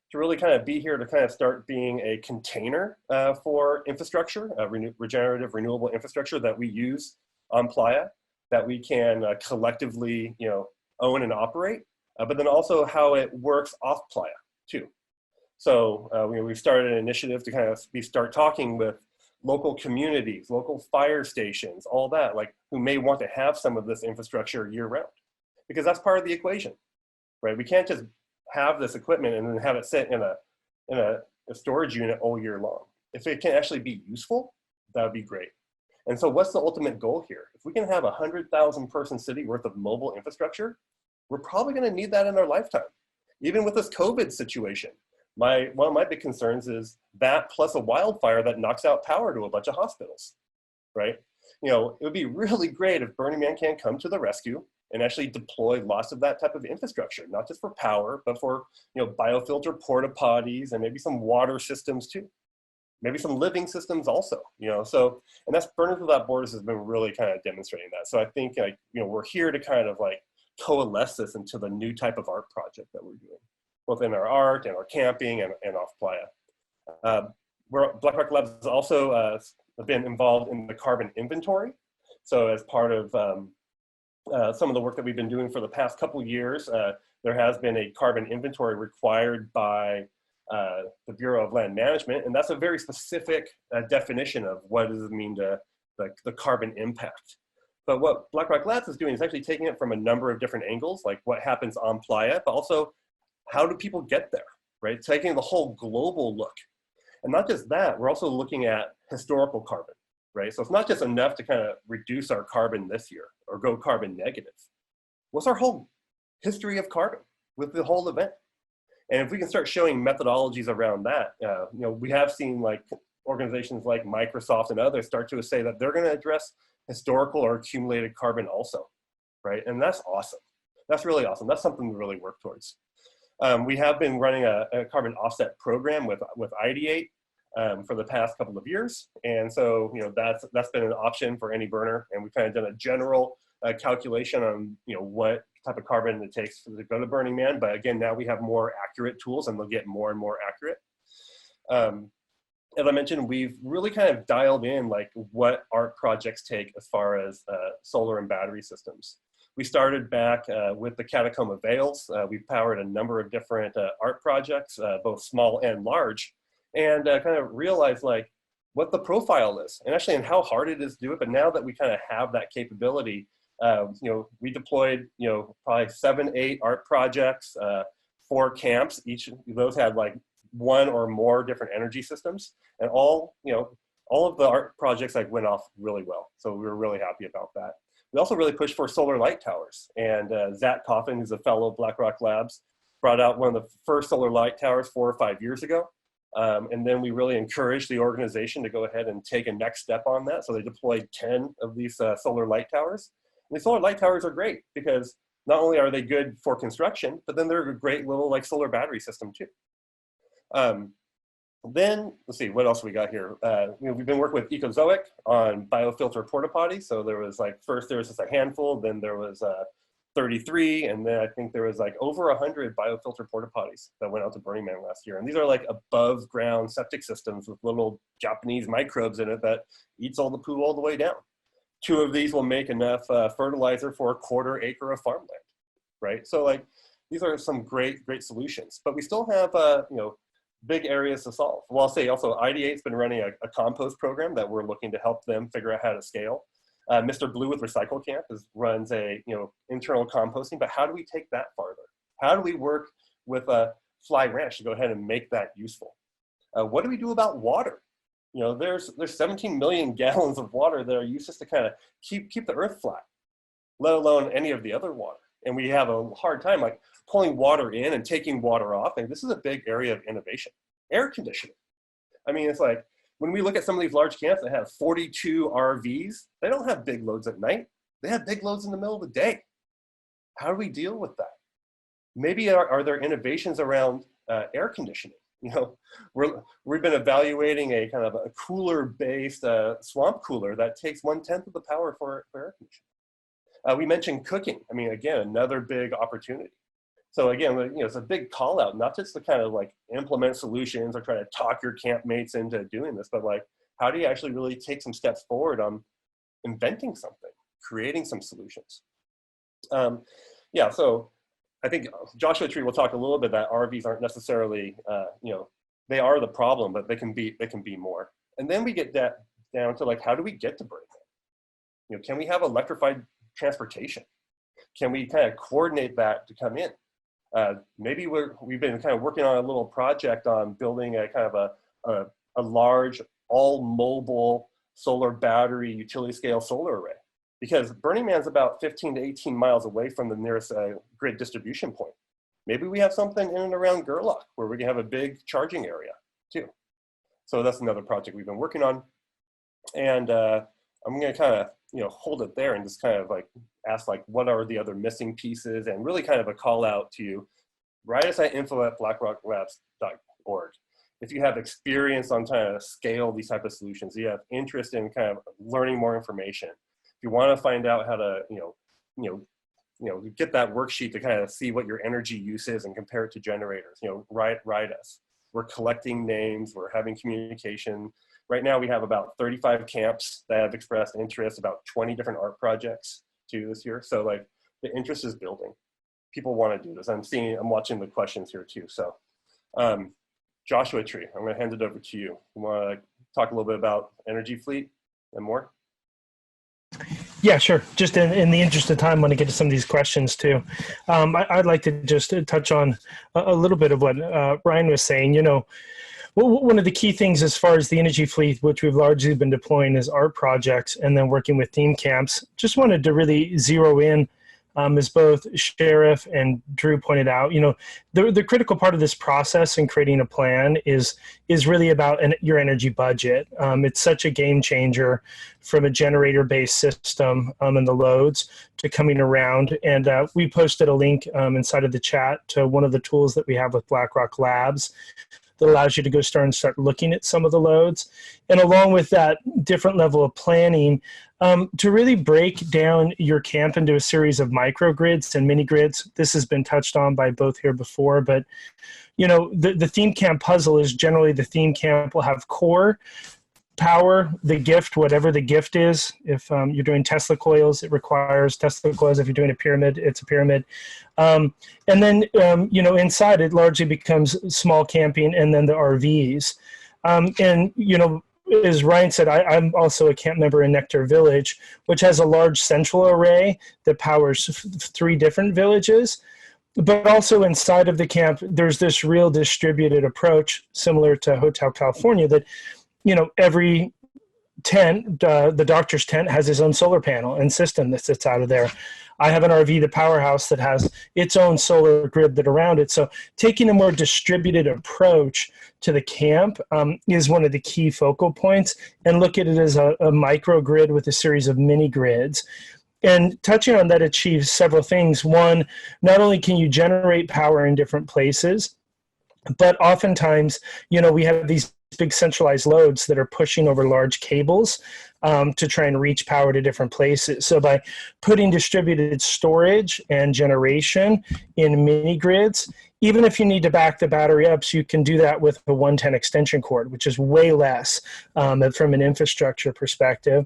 to really kind of be here to kind of start being a container for infrastructure, regenerative, renewable infrastructure that we use on Playa, that we can collectively, own and operate, but then also how it works off Playa too. So we've started an initiative to kind of start talking with local communities, local fire stations, all that, like who may want to have some of this infrastructure year round, because that's part of the equation, right? We can't just have this equipment and then have it sit in a storage unit all year long. If it can actually be useful, that would be great. And so what's the ultimate goal here? If we can have 100,000 person city worth of mobile infrastructure, we're probably going to need that in our lifetime. Even with this COVID situation, one of my big concerns is that plus a wildfire that knocks out power to a bunch of hospitals, right? It would be really great if Burning Man can come to the rescue and actually deploy lots of that type of infrastructure, not just for power, but for biofilter porta potties and maybe some water systems too. Maybe some living systems also, so, and that's Burners Without Borders has been really kind of demonstrating that. So I think we're here to kind of like coalesce this into the new type of art project that we're doing, both in our art and our camping and off Playa. Black Rock Labs has also been involved in the carbon inventory. So as part of some of the work that we've been doing for the past couple years, there has been a carbon inventory required by the Bureau of Land Management, and that's a very specific definition of what does it mean to the carbon impact. But what Black Rock Labs is doing is actually taking it from a number of different angles, like what happens on Playa, but also how do people get there, right? Taking the whole global look. And not just that, we're also looking at historical carbon, right? So it's not just enough to kind of reduce our carbon this year or go carbon negative. What's our whole history of carbon with the whole event? And if we can start showing methodologies around that, we have seen like organizations like Microsoft and others start to say that they're going to address historical or accumulated carbon also, right? And that's awesome. That's really awesome. That's something to really work towards. We have been running a carbon offset program with ID8 for the past couple of years. And so, that's been an option for any burner. And we've kind of done a general calculation on, what type of carbon it takes to go to Burning Man. But again, now we have more accurate tools and they'll get more and more accurate. as I mentioned, we've really kind of dialed in like what art projects take as far as solar and battery systems. We started back with the Catacomb Vales. We've powered a number of different art projects, both small and large, and kind of realized like what the profile is and actually and how hard it is to do it. But now that we kind of have that capability, we deployed, probably 7, 8 art projects, 4 camps. Each of those had like 1 or more different energy systems, and all of the art projects like went off really well. So we were really happy about that. We also really pushed for solar light towers, and Zach Coffin, who's a fellow of BlackRock Labs, brought out one of the first solar light towers 4 or 5 years ago. And then we really encouraged the organization to go ahead and take a next step on that. So they deployed 10 of these solar light towers. And the solar light towers are great because not only are they good for construction, but then they're a great little like solar battery system too. Then let's see what else we got here. We've been working with Ecozoic on biofilter porta potties. So there was like first there was just a handful, then there was 33, and then I think there was like over 100 biofilter porta potties that went out to Burning Man last year. And these are like above ground septic systems with little Japanese microbes in it that eats all the poo all the way down. 2 of these will make enough fertilizer for a 1/4 acre of farmland, right? So like these are some great solutions, but we still have big areas to solve. Well, I'll say also IDA's been running a compost program that we're looking to help them figure out how to scale. Mr. Blue with Recycle Camp runs a internal composting, but how do we take that farther? How do we work with a Fly Ranch to go ahead and make that useful? What do we do about water? There's 17 million gallons of water that are used just to kind of keep the earth flat, let alone any of the other water. And we have a hard time like pulling water in and taking water off. And this is a big area of innovation. Air conditioning. I mean, it's like when we look at some of these large camps that have 42 RVs, they don't have big loads at night. They have big loads in the middle of the day. How do we deal with that? Maybe are there innovations around air conditioning? We've been evaluating a kind of a cooler-based swamp cooler that takes 1/10 of the power for air conditioning. We mentioned cooking. I mean, again, another big opportunity. So again, it's a big call out, not just to kind of like implement solutions or try to talk your campmates into doing this, but like, how do you actually really take some steps forward on inventing something, creating some solutions? So I think Joshua Tree will talk a little bit that RVs aren't necessarily, they are the problem, but they can be more. And then we get that down to like, how do we get to Burning Man? Can we have electrified transportation? Can we kind of coordinate that to come in? Maybe we've been kind of working on a little project on building a kind of a large, all mobile solar battery utility scale solar array, because Burning Man's about 15 to 18 miles away from the nearest grid distribution point. Maybe we have something in and around Gerlach where we can have a big charging area too. So that's another project we've been working on. And I'm going to kind of hold it there and just kind of like ask like, what are the other missing pieces, and really kind of a call out to you. Write us at info@blackrocklabs.org. If you have experience on trying to scale these type of solutions, you have interest in kind of learning more information. If you want to find out how to, get that worksheet to kind of see what your energy use is and compare it to generators, write us. We're collecting names, we're having communication. Right now we have about 35 camps that have expressed interest, about 20 different art projects too this year. So like the interest is building. People want to do this. I'm watching the questions here too. So Joshua Tree, I'm going to hand it over to you. You want to talk a little bit about energy fleet and more? Yeah, sure. Just in the interest of time, I want to get to some of these questions too. I'd like to just touch on a little bit of what Ryan was saying. One of the key things as far as the energy fleet, which we've largely been deploying, is art projects and then working with theme camps. Just wanted to really zero in, as both Sheriff and Drew pointed out, the critical part of this process in creating a plan is really about your energy budget. It's such a game changer from a generator-based system and the loads to coming around. And we posted a link inside of the chat to one of the tools that we have with BlackRock Labs. that allows you to go start looking at some of the loads. And along with that different level of planning, to really break down your camp into a series of microgrids and mini grids. This has been touched on by both here before, but the theme camp puzzle is generally the theme camp will have core, power, the gift, whatever the gift is. If you're doing Tesla coils, it requires Tesla coils. If you're doing a pyramid, it's a pyramid. And then, inside it largely becomes small camping and then the RVs. As Ryan said, I'm also a camp member in Nectar Village, which has a large central array that powers 3 different villages. But also inside of the camp, there's this real distributed approach similar to Hotel California that, every tent, the doctor's tent has his own solar panel and system that sits out of there. I have an RV, the powerhouse, that has its own solar grid that around it. So taking a more distributed approach to the camp is one of the key focal points, and look at it as a microgrid with a series of mini grids. And touching on that achieves several things. One, not only can you generate power in different places, but oftentimes, we have these big centralized loads that are pushing over large cables to try and reach power to different places. So by putting distributed storage and generation in mini grids, even if you need to back the battery up, so you can do that with a 110 extension cord, which is way less from an infrastructure perspective.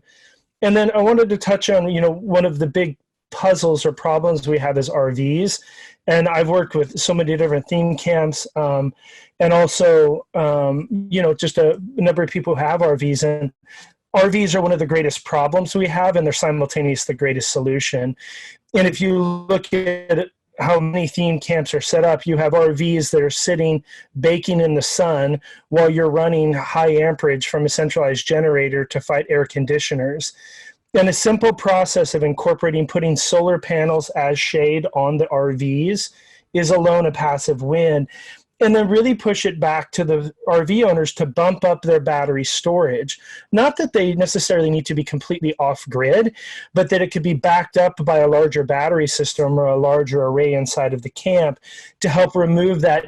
And then I wanted to touch on, one of the big puzzles or problems we have is RVs. And I've worked with so many different theme camps and also, just a number of people who have RVs. And RVs are one of the greatest problems we have, and they're simultaneously the greatest solution. And if you look at how many theme camps are set up, you have RVs that are sitting, baking in the sun while you're running high amperage from a centralized generator to fight air conditioners. And a simple process of putting solar panels as shade on the RVs is alone a passive win. And then really push it back to the RV owners to bump up their battery storage. Not that they necessarily need to be completely off grid, but that it could be backed up by a larger battery system or a larger array inside of the camp to help remove that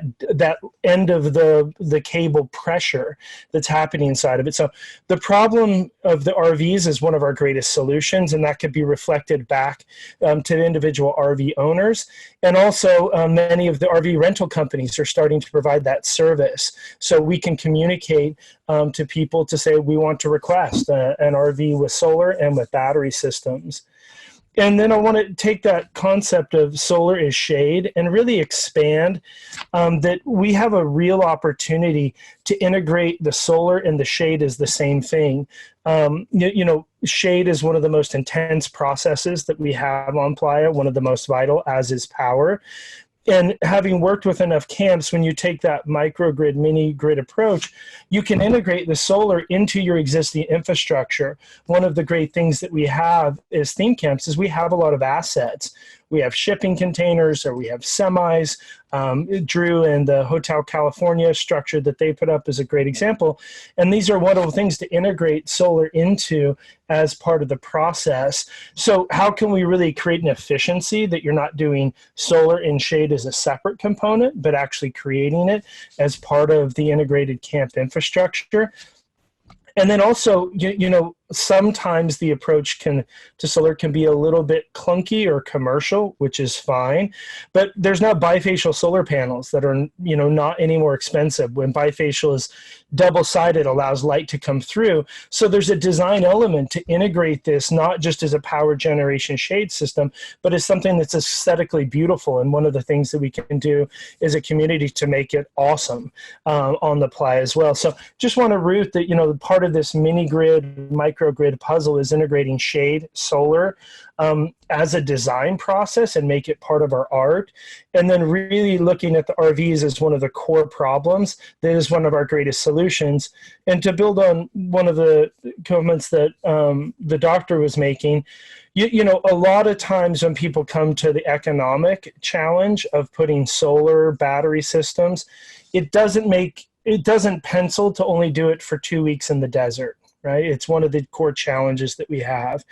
end of the cable pressure that's happening inside of it. So the problem of the RVs is one of our greatest solutions, and that could be reflected back to the individual RV owners. And also many of the RV rental companies are starting to provide that service. So we can communicate to people to say we want to request an RV with solar and with battery systems. And then I want to take that concept of solar is shade and really expand that we have a real opportunity to integrate the solar and the shade as the same thing. Shade is one of the most intense processes that we have on Playa, one of the most vital, as is power. And having worked with enough camps, when you take that microgrid, mini grid approach, you can integrate the solar into your existing infrastructure. One of the great things that we have as theme camps is we have a lot of assets. We have shipping containers, or we have semis. Drew and the Hotel California structure that they put up is a great example. And these are wonderful things to integrate solar into as part of the process. So how can we really create an efficiency that you're not doing solar and shade as a separate component, but actually creating it as part of the integrated camp infrastructure? And then also, sometimes the approach to solar can be a little bit clunky or commercial, which is fine. But there's now bifacial solar panels that are, not any more expensive. When bifacial is double-sided, allows light to come through. So there's a design element to integrate this, not just as a power generation shade system, but as something that's aesthetically beautiful. And one of the things that we can do as a community to make it awesome on the Playa as well. So just want to root that, part of this mini grid, microgrid puzzle is integrating shade, solar, as a design process and make it part of our art. And then really looking at the RVs as one of the core problems that is one of our greatest solutions. And to build on one of the comments that the doctor was making, a lot of times when people come to the economic challenge of putting solar battery systems, it doesn't pencil to only do it for 2 weeks in the desert. Right? It's one of the core challenges that we have.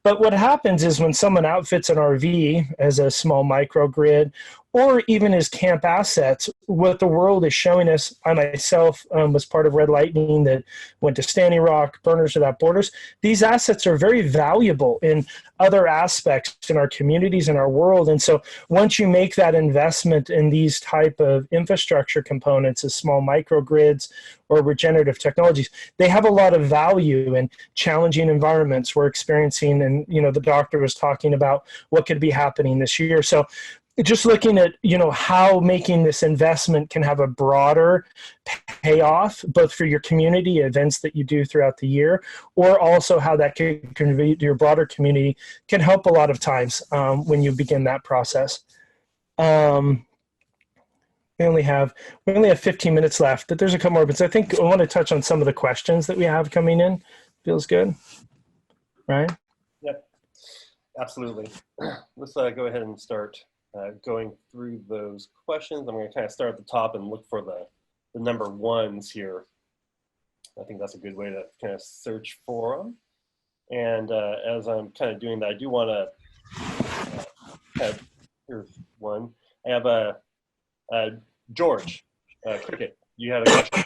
But what happens is when someone outfits an RV as a small microgrid, or even as camp assets. What the world is showing us, I myself was part of Red Lightning that went to Standing Rock, Burners Without Borders. These assets are very valuable in other aspects in our communities and our world. And so once you make that investment in these type of infrastructure components as small microgrids or regenerative technologies, they have a lot of value in challenging environments we're experiencing. And, the doctor was talking about what could be happening this year. So just looking at, how making this investment can have a broader payoff, both for your community events that you do throughout the year, or also how that can contribute to your broader community, can help a lot of times when you begin that process. We only have 15 minutes left, but there's a couple more, but I think I want to touch on some of the questions that we have coming in. Feels good, right? Yep, absolutely. Let's go ahead and start going through those questions. I'm going to kind of start at the top and look for the number ones here. I think that's a good way to kind of search for them. And as I'm kind of doing that, I do want to here's one. I have George Cricket. You had a question.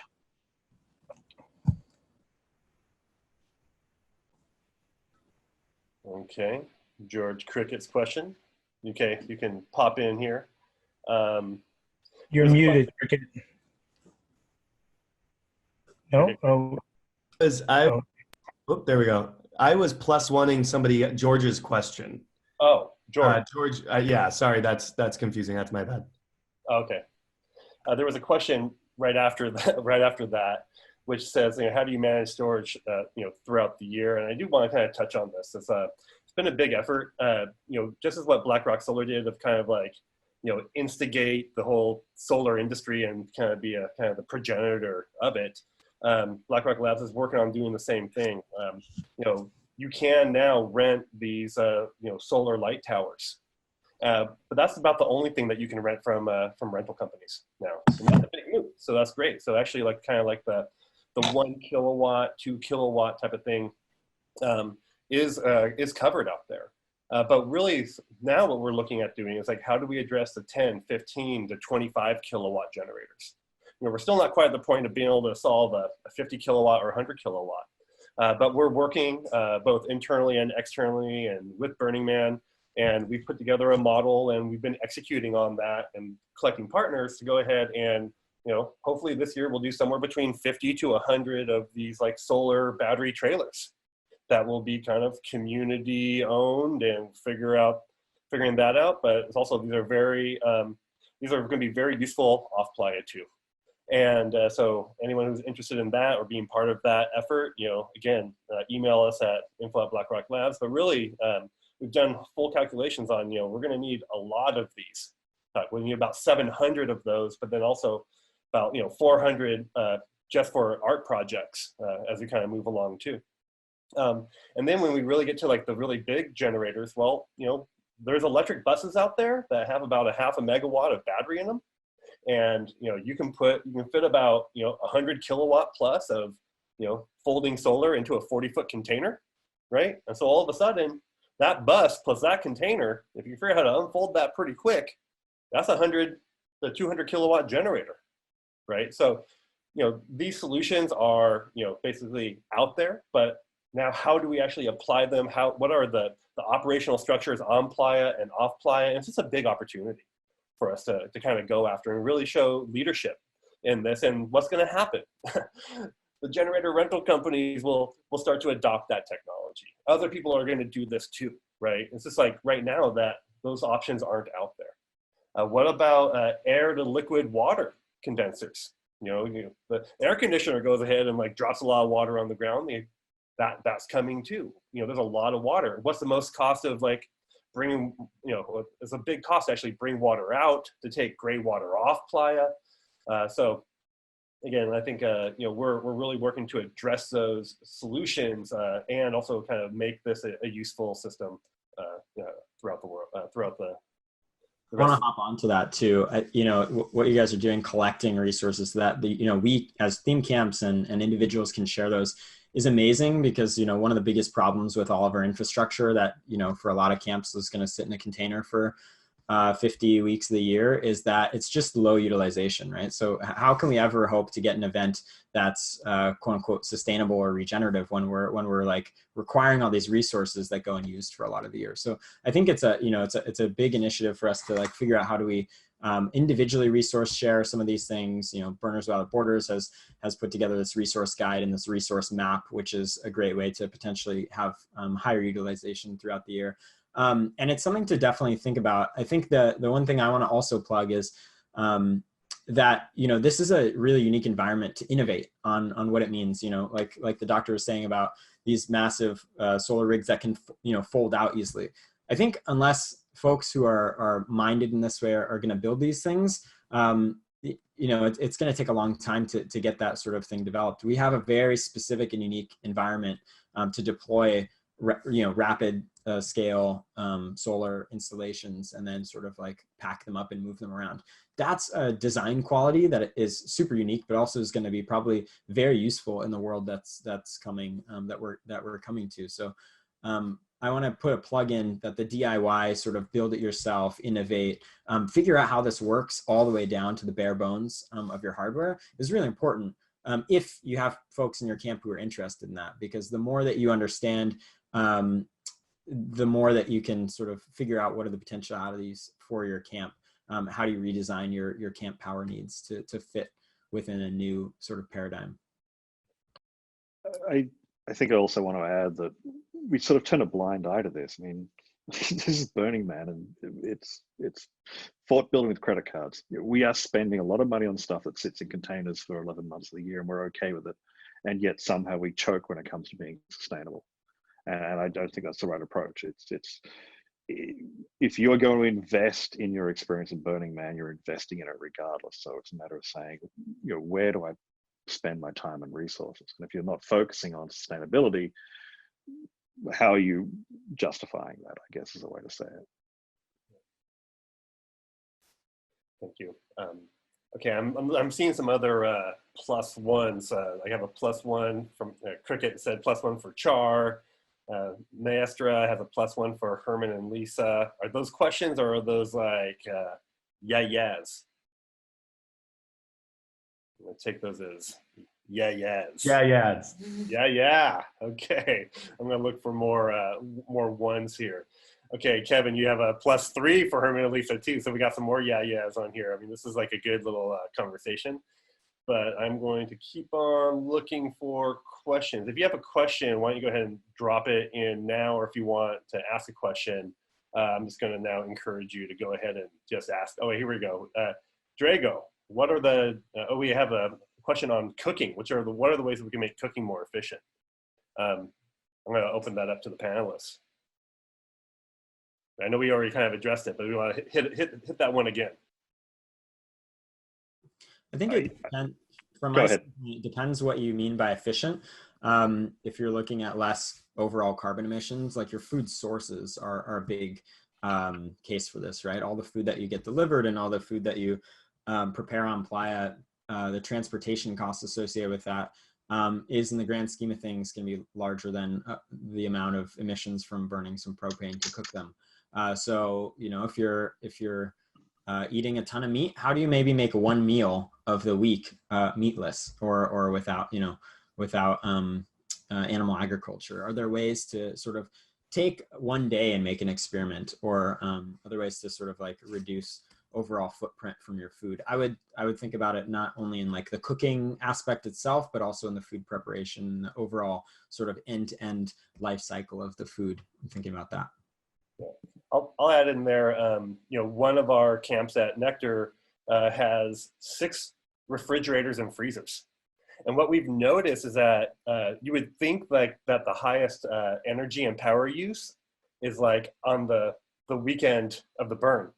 Okay, George Cricket's question. Okay, you can pop in here. You're muted, Cricket. No? Oh. There we go. I was plus oneing George's question. Oh, George. George, yeah, sorry, that's confusing. That's my bad. Okay. There was a question right after that, which says, how do you manage storage, throughout the year? And I do want to kind of touch on this. It's been a big effort, just as what BlackRock Solar did of kind of like, instigate the whole solar industry and kind of be kind of the progenitor of it. BlackRock Labs is working on doing the same thing. You can now rent these, solar light towers. But that's about the only thing that you can rent from rental companies now. And that's a big move. So that's great. So actually kind of like the 1 kilowatt, 2 kilowatt type of thing is covered out there. But really now what we're looking at doing is like, how do we address the 10, 15 to 25 kilowatt generators? We're still not quite at the point of being able to solve a 50 kilowatt or 100 kilowatt. But we're working both internally and externally and with Burning Man. And we've put together a model and we've been executing on that and collecting partners to go ahead and, hopefully this year we'll do somewhere between 50 to 100 of these like solar battery trailers that will be kind of community owned and figuring that out. But it's also, these are going to be very useful off playa too. And so anyone who's interested in that or being part of that effort, again, email us at info@BlackRock Labs. But really, we've done full calculations on, we're going to need a lot of these. We need about 700 of those, but then also about, 400 just for art projects as we kind of move along too. And then when we really get to like the really big generators, well, there's electric buses out there that have about 0.5 megawatt of battery in them. And, you can fit about, 100 kilowatt plus of, folding solar into a 40-foot container, right? And so all of a sudden, that bus plus that container, if you figure out how to unfold that pretty quick, that's 100 to 200 kilowatt generator, right? So, these solutions are, basically out there, but now how do we actually apply them? What are the operational structures on playa and off playa? And it's just a big opportunity for us to kind of go after and really show leadership in this. And what's going to happen? The generator rental companies will start to adopt that technology. Other people are going to do this too, right? It's just like right now that those options aren't out there. What about air to liquid water condensers? The air conditioner goes ahead and like drops a lot of water on the ground. That's coming too. There's a lot of water. What's the most cost of like bringing, it's a big cost to actually bring water out, to take gray water off playa. So again, I think, we're really working to address those solutions and also kind of make this a useful system throughout the world, throughout the I want to hop onto that too. What you guys are doing, collecting resources so that we as theme camps and individuals can share those is amazing, because, one of the biggest problems with all of our infrastructure that, for a lot of camps is going to sit in a container for 50 weeks of the year is that it's just low utilization, right? So how can we ever hope to get an event that's quote unquote sustainable or regenerative when we're like requiring all these resources that go unused for a lot of the year? So I think it's a big initiative for us to like figure out how do we individually resource share some of these things. Burners Without Borders has put together this resource guide and this resource map, which is a great way to potentially have higher utilization throughout the year. And it's something to definitely think about. I think the one thing I want to also plug is that, this is a really unique environment to innovate on what it means, like the doctor was saying about these massive solar rigs that can, fold out easily. I think unless folks who are minded in this way are going to build these things, it's going to take a long time to get that sort of thing developed. We have a very specific and unique environment to deploy rapid scale solar installations and then sort of like pack them up and move them around. That's a design quality that is super unique, but also is going to be probably very useful in the world that's coming, that we're coming to. So I want to put a plug in that the DIY sort of build it yourself, innovate, figure out how this works all the way down to the bare bones of your hardware is really important. If you have folks in your camp who are interested in that, because the more that you understand, the more that you can sort of figure out what are the potentialities for your camp. How do you redesign your camp power needs to fit within a new sort of paradigm? I think I also want to add that we sort of turn a blind eye to this. I mean, this is Burning Man, and it's fort building with credit cards. We are spending a lot of money on stuff that sits in containers for 11 months of the year, and we're okay with it. And yet somehow we choke when it comes to being sustainable. And I don't think that's the right approach. If you're going to invest in your experience in Burning Man, you're investing in it regardless. So it's a matter of saying, where do I spend my time and resources? And if you're not focusing on sustainability, how are you justifying that, I guess is a way to say it. Thank you. Okay, I'm seeing some other plus ones. I have a +1 from Cricket said +1 for Char. Maestra has a +1 for Herman and Lisa. Are those questions or are those like yes? I'm gonna take those as yes. Yeah. Okay, I'm gonna look for more ones here. Okay, Kevin, you have a +3 for Herman and Lisa too. So we got some more yes on here. I mean, this is like a good little conversation. But I'm going to keep on looking for questions. If you have a question, why don't you go ahead and drop it in now, or if you want to ask a question, I'm just going to now encourage you to go ahead and just ask. Oh, here we go. Drago, what are the? We have a question on cooking. What are the ways that we can make cooking more efficient? I'm going to open that up to the panelists. I know we already kind of addressed it, but we want to hit that one again. I think it depends what you mean by efficient. If you're looking at less overall carbon emissions, like your food sources are a big case for this, right? All the food that you get delivered and all the food that you prepare on playa, the transportation costs associated with that is in the grand scheme of things going to be larger than the amount of emissions from burning some propane to cook them. So, if you're eating a ton of meat, how do you maybe make one meal of the week meatless or without animal agriculture? Are there ways to sort of take one day and make an experiment, or other ways to sort of like reduce overall footprint from your food? I would think about it not only in like the cooking aspect itself, but also in the food preparation, the overall sort of end-to-end life cycle of the food. I'm thinking about that. Yeah. I'll add in there, one of our camps at Nectar has 6 refrigerators and freezers. And what we've noticed is that you would think like that the highest energy and power use is like on the weekend of the burn,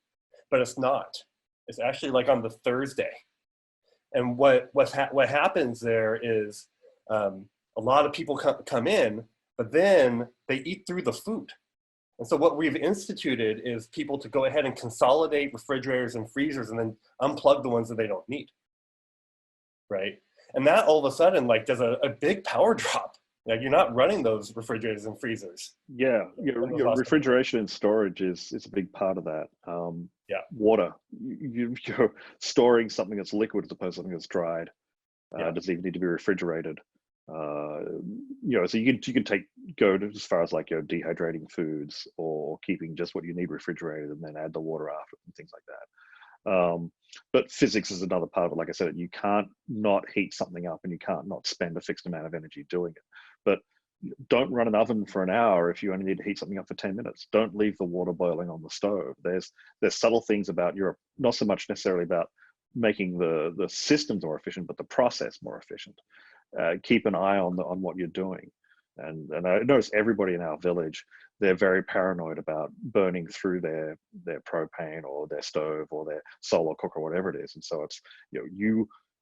but it's not. It's actually like on the Thursday. And what happens there is a lot of people come in, but then they eat through the food. And so what we've instituted is people to go ahead and consolidate refrigerators and freezers and then unplug the ones that they don't need, right? And that all of a sudden like does a big power drop. Like you're not running those refrigerators and freezers. Yeah, your refrigeration and storage is a big part of that. Yeah. Water, you're storing something that's liquid as opposed to something that's dried. Doesn't even need to be refrigerated. So you can go to as far as like dehydrating foods or keeping just what you need refrigerated and then add the water after and things like that. But physics is another part of it. Like I said, you can't not heat something up and you can't not spend a fixed amount of energy doing it. But don't run an oven for an hour if you only need to heat something up for 10 minutes. Don't leave the water boiling on the stove. There's subtle things about Europe, not so much necessarily about making the systems more efficient, but the process more efficient. Keep an eye on what you're doing. And I notice everybody in our village, they're very paranoid about burning through their propane or their stove or their solar cooker, whatever it is. And so it's,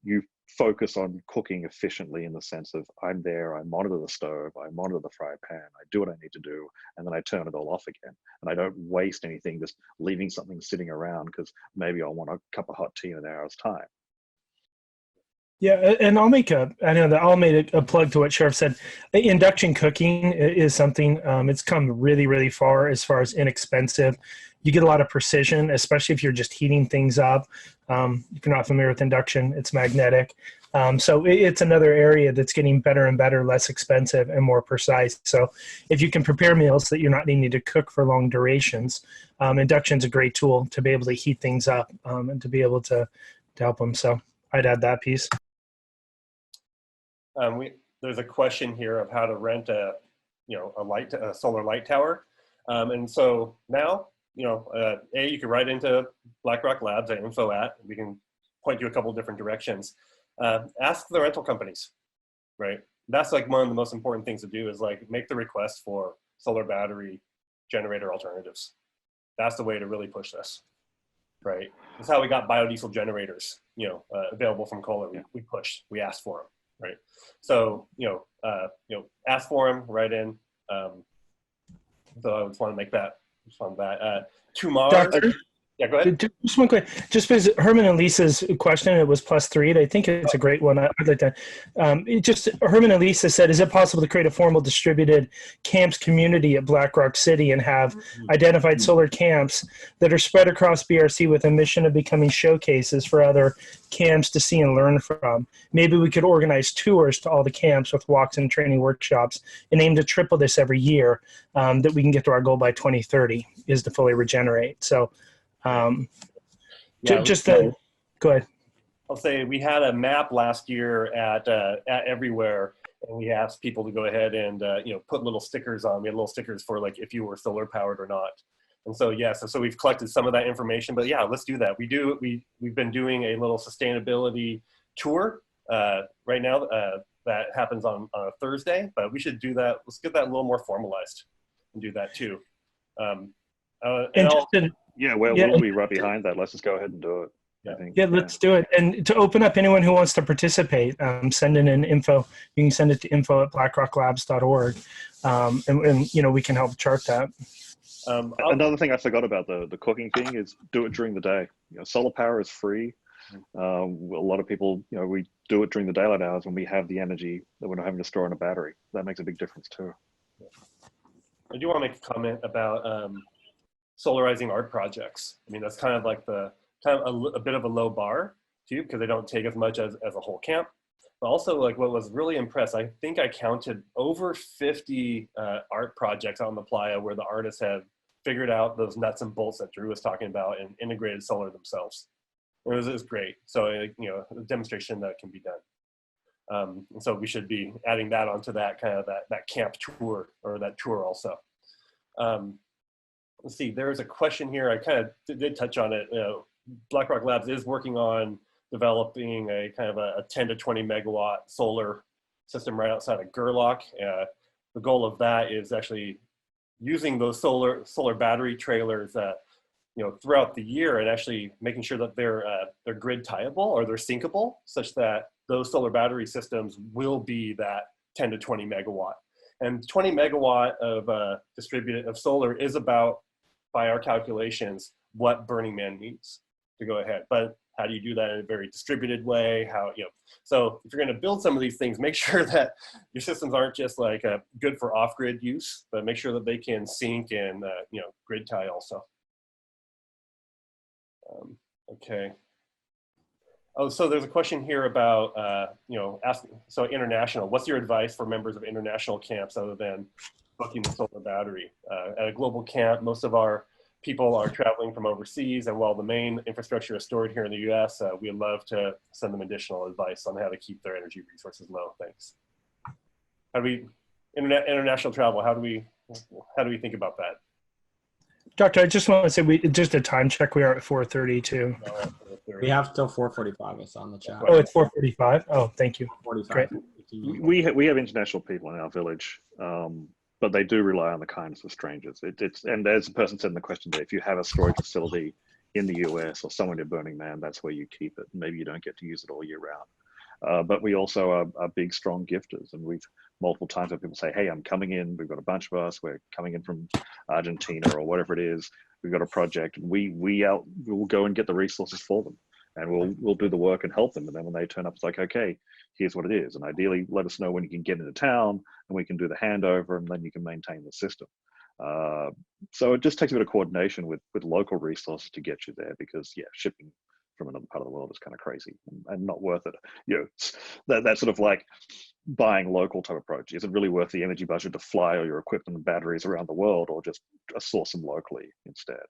you focus on cooking efficiently in the sense of I'm there, I monitor the stove, I monitor the fry pan, I do what I need to do, and then I turn it all off again. And I don't waste anything just leaving something sitting around because maybe I'll want a cup of hot tea in an hour's time. Yeah, and I'll make a plug to what Sheriff said. Induction cooking is something, it's come really, really far as inexpensive. You get a lot of precision, especially if you're just heating things up. If you're not familiar with induction, it's magnetic. So it's another area that's getting better and better, less expensive and more precise. So if you can prepare meals that you're not needing to cook for long durations, induction's a great tool to be able to heat things up and to be able to help them. So I'd add that piece. There's a question here of how to rent a solar light tower. And so now, you can write into BlackRock Labs at info@, we can point you a couple of different directions. Ask the rental companies, right? That's like one of the most important things to do is like make the request for solar battery generator alternatives. That's the way to really push this, right? That's how we got biodiesel generators, available from Kohler. We pushed, we asked for them. Right. So, ask for them, write in. So I just want to make that on that. Tomorrow. Yeah, go ahead. Just one quick, just because Herman and Lisa's question, it was +3. I think it's a great one. I'd like to, Herman and Lisa said, is it possible to create a formal distributed camps community at Black Rock City and have identified solar camps that are spread across BRC with a mission of becoming showcases for other camps to see and learn from? Maybe we could organize tours to all the camps with walks and training workshops and aim to triple this every year, that we can get to our goal by 2030 is to fully regenerate. So, go ahead. I'll say we had a map last year at Everywhere, and we asked people to go ahead and put little stickers on. We had little stickers for like if you were solar powered or not. And so so we've collected some of that information. But yeah, let's do that. We've been doing a little sustainability tour right now that happens on a Thursday. But we should do that. Let's get that a little more formalized and do that too. We'll be right behind that. Let's just go ahead and do it. Let's do it. And to open up anyone who wants to participate, send in an info. You can send it to info@blackrocklabs.org, and we can help chart that. Another thing I forgot about the cooking thing is do it during the day. Solar power is free. A lot of people, we do it during the daylight hours when we have the energy that we're not having to store in a battery. That makes a big difference too. I do want to make a comment about solarizing art projects. I mean, that's kind of like a bit of a low bar too, because they don't take as much as a whole camp. But also, like, what was really impressed, I think I counted over 50 art projects on the playa where the artists have figured out those nuts and bolts that Drew was talking about and integrated solar themselves. It was great. So, a demonstration that can be done. And so we should be adding that onto that kind of that camp tour, or that tour also. Let's see, there's a question here. I kind of did touch on it. BlackRock Labs is working on developing a kind of a 10 to 20 megawatt solar system right outside of Gerlach. The goal of that is actually using those solar battery trailers throughout the year, and actually making sure that they're grid tieable or they're syncable, such that those solar battery systems will be that 10 to 20 megawatt. And 20 megawatt of distributed solar is about, by our calculations, what Burning Man needs. to go ahead. But how do you do that in a very distributed way? How, so if you're going to build some of these things, make sure that your systems aren't just like good for off-grid use, but make sure that they can sync and, grid tie also. Okay. Oh, so there's a question here about, so international. What's your advice for members of international camps other than booking the solar battery? At a global camp, most of our people are traveling from overseas, and while the main infrastructure is stored here in the US, we'd love to send them additional advice on how to keep their energy resources low. Thanks. How do we, international travel, how do we think about that? Doctor, I just want to say, just a time check, we are at 4:30 too. We have till 4:45. It's on the chat. Oh, it's 4:45. Oh, thank you. 45. Great. We have international people in our village, but they do rely on the kindness of strangers. And as the person said in the question there, if you have a storage facility in the US or somewhere near Burning Man, that's where you keep it. Maybe you don't get to use it all year round. But we also are big, strong gifters, and we've multiple times had people say, "Hey, I'm coming in. We've got a bunch of us. We're coming in from Argentina or whatever it is. We've got a project, and we'll go and get the resources for them, and we'll do the work and help them. And then when they turn up, it's like, okay, here's what it is. And ideally, let us know when you can get into town, and we can do the handover, and then you can maintain the system." So it just takes a bit of coordination with local resources to get you there, because shipping from another part of the world is kind of crazy and not worth it. That sort of like buying local type approach. Is it really worth the energy budget to fly all your equipment and batteries around the world, or just source them locally instead?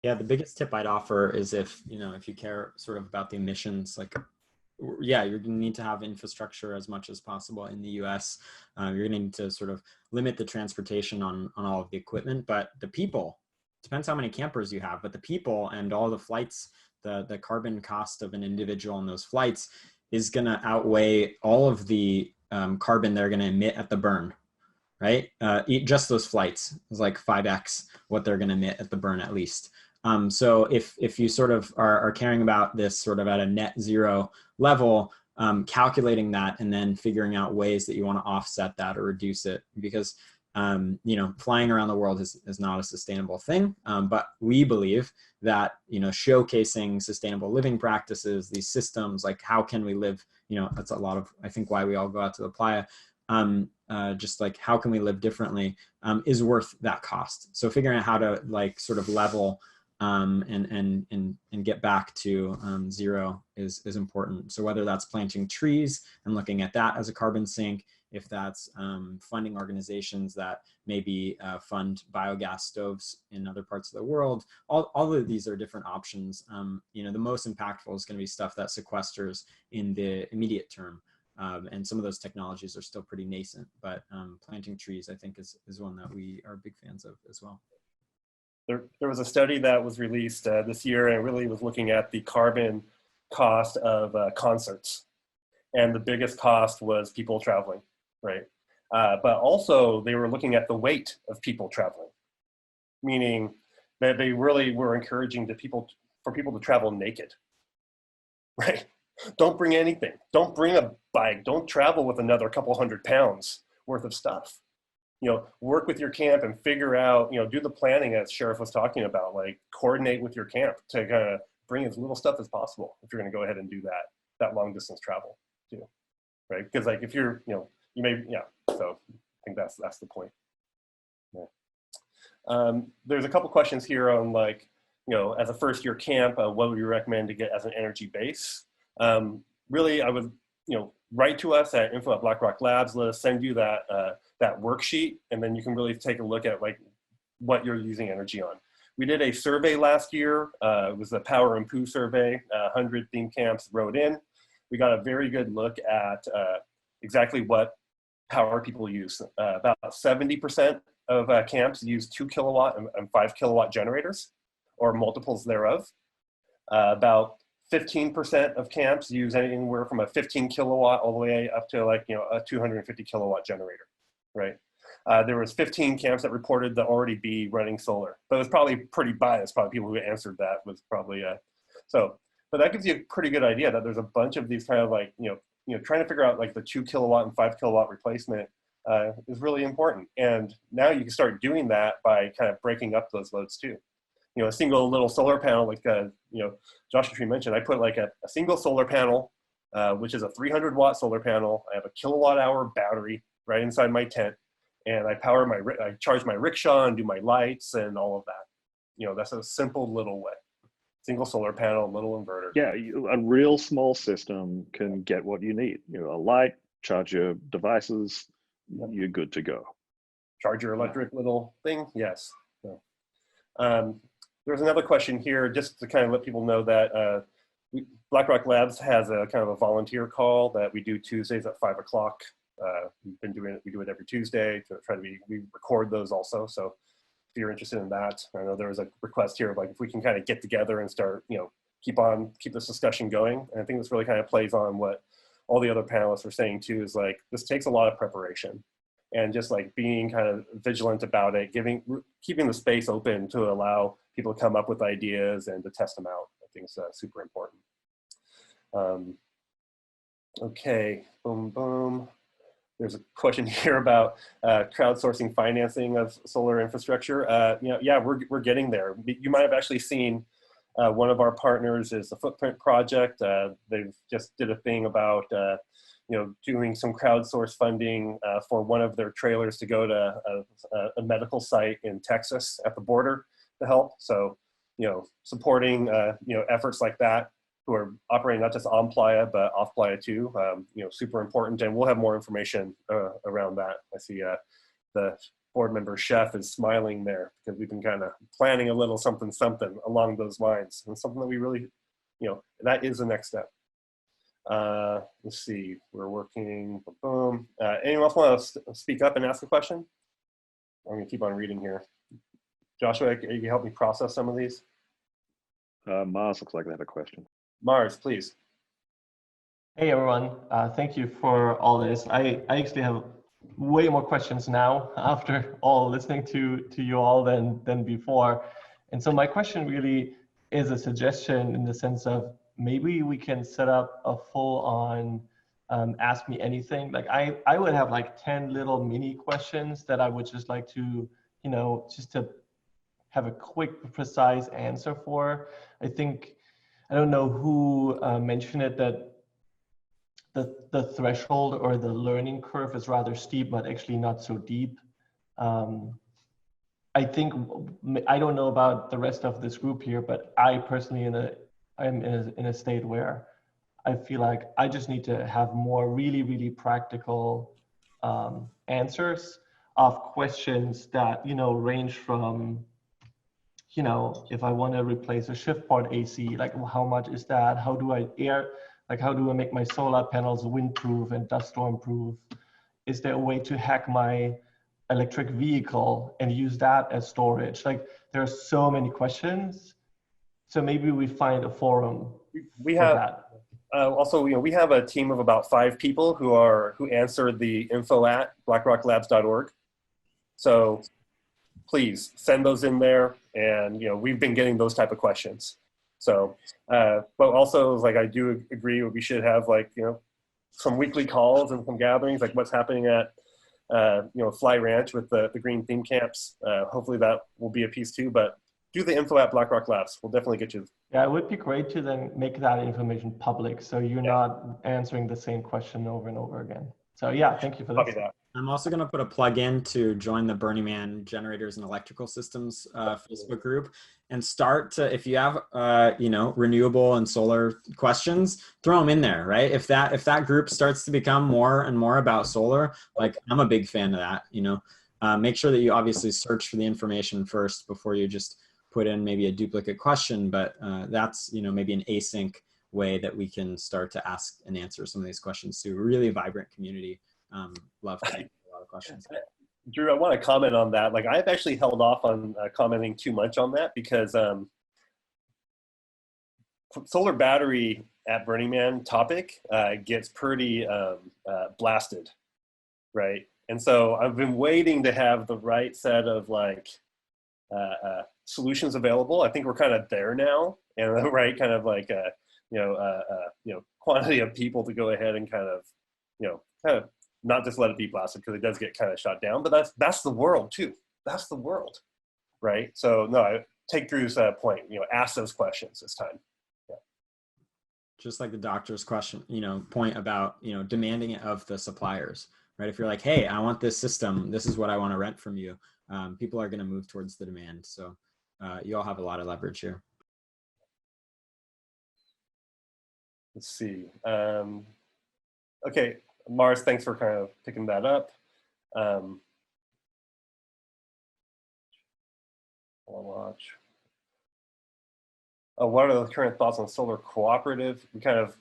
Yeah, the biggest tip I'd offer is if you care sort of about the emissions, like, you're going to need to have infrastructure as much as possible in the US. You're going to need to sort of limit the transportation on all of the equipment, but the people, depends how many campers you have, but the people and all the flights, the carbon cost of an individual on those flights is going to outweigh all of the carbon they're going to emit at the burn, right? Just those flights is like 5x what they're going to emit at the burn at least. So if you sort of are caring about this sort of at a net zero level, calculating that and then figuring out ways that you want to offset that or reduce it, because flying around the world is not a sustainable thing. But we believe that, showcasing sustainable living practices, these systems, like how can we live, that's a lot of, I think, why we all go out to the playa, just like how can we live differently, is worth that cost. So figuring out how to like sort of level and get back to zero is important. So whether that's planting trees and looking at that as a carbon sink, if that's funding organizations that maybe fund biogas stoves in other parts of the world, all of these are different options. The most impactful is going to be stuff that sequesters in the immediate term. And some of those technologies are still pretty nascent, but planting trees, I think, is one that we are big fans of as well. There was a study that was released this year, and it really was looking at the carbon cost of concerts. And the biggest cost was people traveling, right? But also they were looking at the weight of people traveling, meaning that they really were encouraging for people to travel naked, right? Don't bring anything. Don't bring a bike. Don't travel with another couple 100 pounds worth of stuff. Work with your camp and figure out, do the planning as Sheriff was talking about, like coordinate with your camp to kind of bring as little stuff as possible if you're going to go ahead and do that long distance travel too, right? Because like if you're, you may, so I think that's the point. Yeah. There's a couple questions here on like, as a first year camp, what would you recommend to get as an energy base? Really, I would, write to us at info@BlackRock Labs. Let us send you that worksheet, and then you can really take a look at like what you're using energy on. We did a survey last year. It was the Power and Poo survey. 100 theme camps wrote in. We got a very good look at exactly what power people use. About 70% of camps use 2 kilowatt and 5 kilowatt generators or multiples thereof. About 15% of camps use anywhere from a 15 kilowatt all the way up to like, a 250 kilowatt generator, right? There was 15 camps that reported to already be running solar, but it was probably pretty biased. Probably people who answered that was probably, but that gives you a pretty good idea that there's a bunch of these kind of like, trying to figure out like the 2 kilowatt and 5 kilowatt replacement is really important. And now you can start doing that by kind of breaking up those loads too. you know, a single little solar panel, like, you know, Joshua Tree mentioned, I put like a single solar panel, which is a 300-watt solar panel. I have a kilowatt-hour battery right inside my tent, and I charge my rickshaw and do my lights and all of that. You know, that's a simple little way. Single solar panel, little inverter. Yeah, a real small system can get what you need. You know, a light, charge your devices, you're good to go. Charge your electric little thing, yes. So, there's another question here, just to kind of let people know that BlackRock Labs has a kind of a volunteer call that we do Tuesdays at 5 o'clock. We've been doing it, we do it every Tuesday to try to we record those also. So if you're interested in that, I know there was a request here of like, if we can kind of get together and start, you know, keep this discussion going. And I think this really kind of plays on what all the other panelists are saying too, is like, this takes a lot of preparation and just like being kind of vigilant about it, keeping the space open to allow people to come up with ideas and to test them out. I think it's super important. Okay, boom, boom. There's a question here about crowdsourcing financing of solar infrastructure. You know, yeah, we're getting there. You might have actually seen one of our partners is the Footprint Project. They've just did a thing about you know, doing some crowdsource funding for one of their trailers to go to a medical site in Texas at the border to help. So, you know, supporting you know, efforts like that, who are operating not just on Playa, but off Playa too, you know, super important. And we'll have more information around that. I see the board member Chef is smiling there because we've been kind of planning a little something along those lines. And something that we really, you know, that is the next step. Let's see, we're working, boom. Anyone else want to speak up and ask a question? I'm gonna keep on reading here. Joshua, can you help me process some of these? Mars looks like they have a question. Mars, please. Hey everyone, thank you for all this. I actually have way more questions now after all listening to you all than before. And so my question really is a suggestion in the sense of maybe we can set up a full-on ask me anything. Like I would have like 10 little mini questions that I would just like to, you know, just to have a quick, precise answer for. I think, I don't know who mentioned it, that the threshold or the learning curve is rather steep, but actually not so deep. I think, I don't know about the rest of this group here, but I personally I'm in a state where I feel like I just need to have more really, really practical answers of questions that, you know, range from, you know, if I want to replace a shift part AC, like how much is that? How do I how do I make my solar panels windproof and dust storm proof? Is there a way to hack my electric vehicle and use that as storage? Like there are so many questions. So maybe we find a forum we for have that. Also, you know, we have a team of about 5 people who answered the info at blackrocklabs.org. So please send those in there. And, you know, we've been getting those type of questions. So, but also, like, I do agree we should have, like, you know, some weekly calls and some gatherings, like what's happening at, you know, Fly Ranch with the green theme camps. Hopefully that will be a piece too, but do the info at BlackRock Labs. We'll definitely get you. Yeah, it would be great to then make that information public, so you're not answering the same question over and over again. So yeah, thank you for Copy this. that. I'm also going to put a plug in to join the Burning Man Generators and Electrical Systems Facebook group and start to, if you have, you know, renewable and solar questions, throw them in there, right? If that group starts to become more and more about solar, like I'm a big fan of that, you know, make sure that you obviously search for the information first before you just put in maybe a duplicate question, but that's, you know, maybe an async way that we can start to ask and answer some of these questions to a really vibrant community. Love to answer a lot of questions. Drew, I want to comment on that. Like, I've actually held off on commenting too much on that because solar battery at Burning Man topic gets pretty blasted, right? And so I've been waiting to have the right set of like solutions available. I think we're kind of there now, and the right kind of like you know, quantity of people to go ahead and kind of not just let it be blasted, because it does get kind of shot down, but that's the world too. That's the world, right? So no, take Drew's point, ask those questions this time. Yeah. Just like the doctor's question, point about, demanding it of the suppliers, right? If you're like, hey, I want this system, this is what I want to rent from you. People are going to move towards the demand. So you all have a lot of leverage here. Let's see. Okay, Mars, thanks for kind of picking that up. I'll watch. What are the current thoughts on solar cooperative? We kind of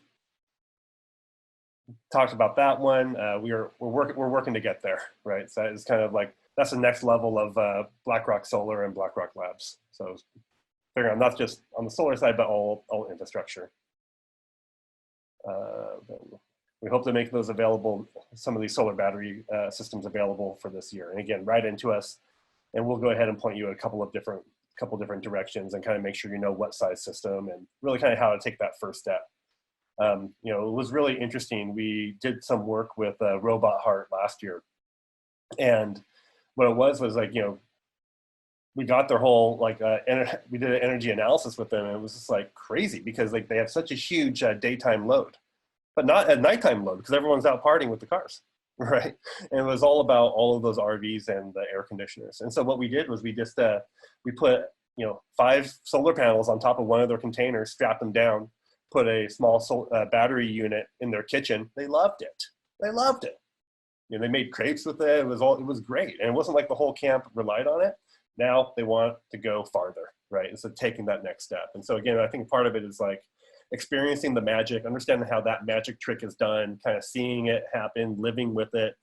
talked about that one. We're working to get there, right? So it's kind of like, that's the next level of BlackRock Solar and BlackRock Labs. So figuring out not just on the solar side, but all infrastructure. We hope to make those available, some of these solar battery systems available for this year. And again, write into us, and we'll go ahead and point you at a couple different directions and kind of make sure you know what size system and really kind of how to take that first step. It was really interesting. We did some work with Robot Heart last year, and what it was like, we got their whole we did an energy analysis with them, and it was just like crazy because like they have such a huge daytime load, but not a nighttime load because everyone's out partying with the cars, right? And it was all about all of those RVs and the air conditioners. And so what we did was we just we put 5 solar panels on top of one of their containers, strapped them down, put a small battery unit in their kitchen. They loved it. They loved it. They made crepes with it. It was great, and it wasn't like the whole camp relied on it. Now they want to go farther, right? And so taking that next step. And so again, I think part of it is like experiencing the magic, understanding how that magic trick is done, kind of seeing it happen, living with it,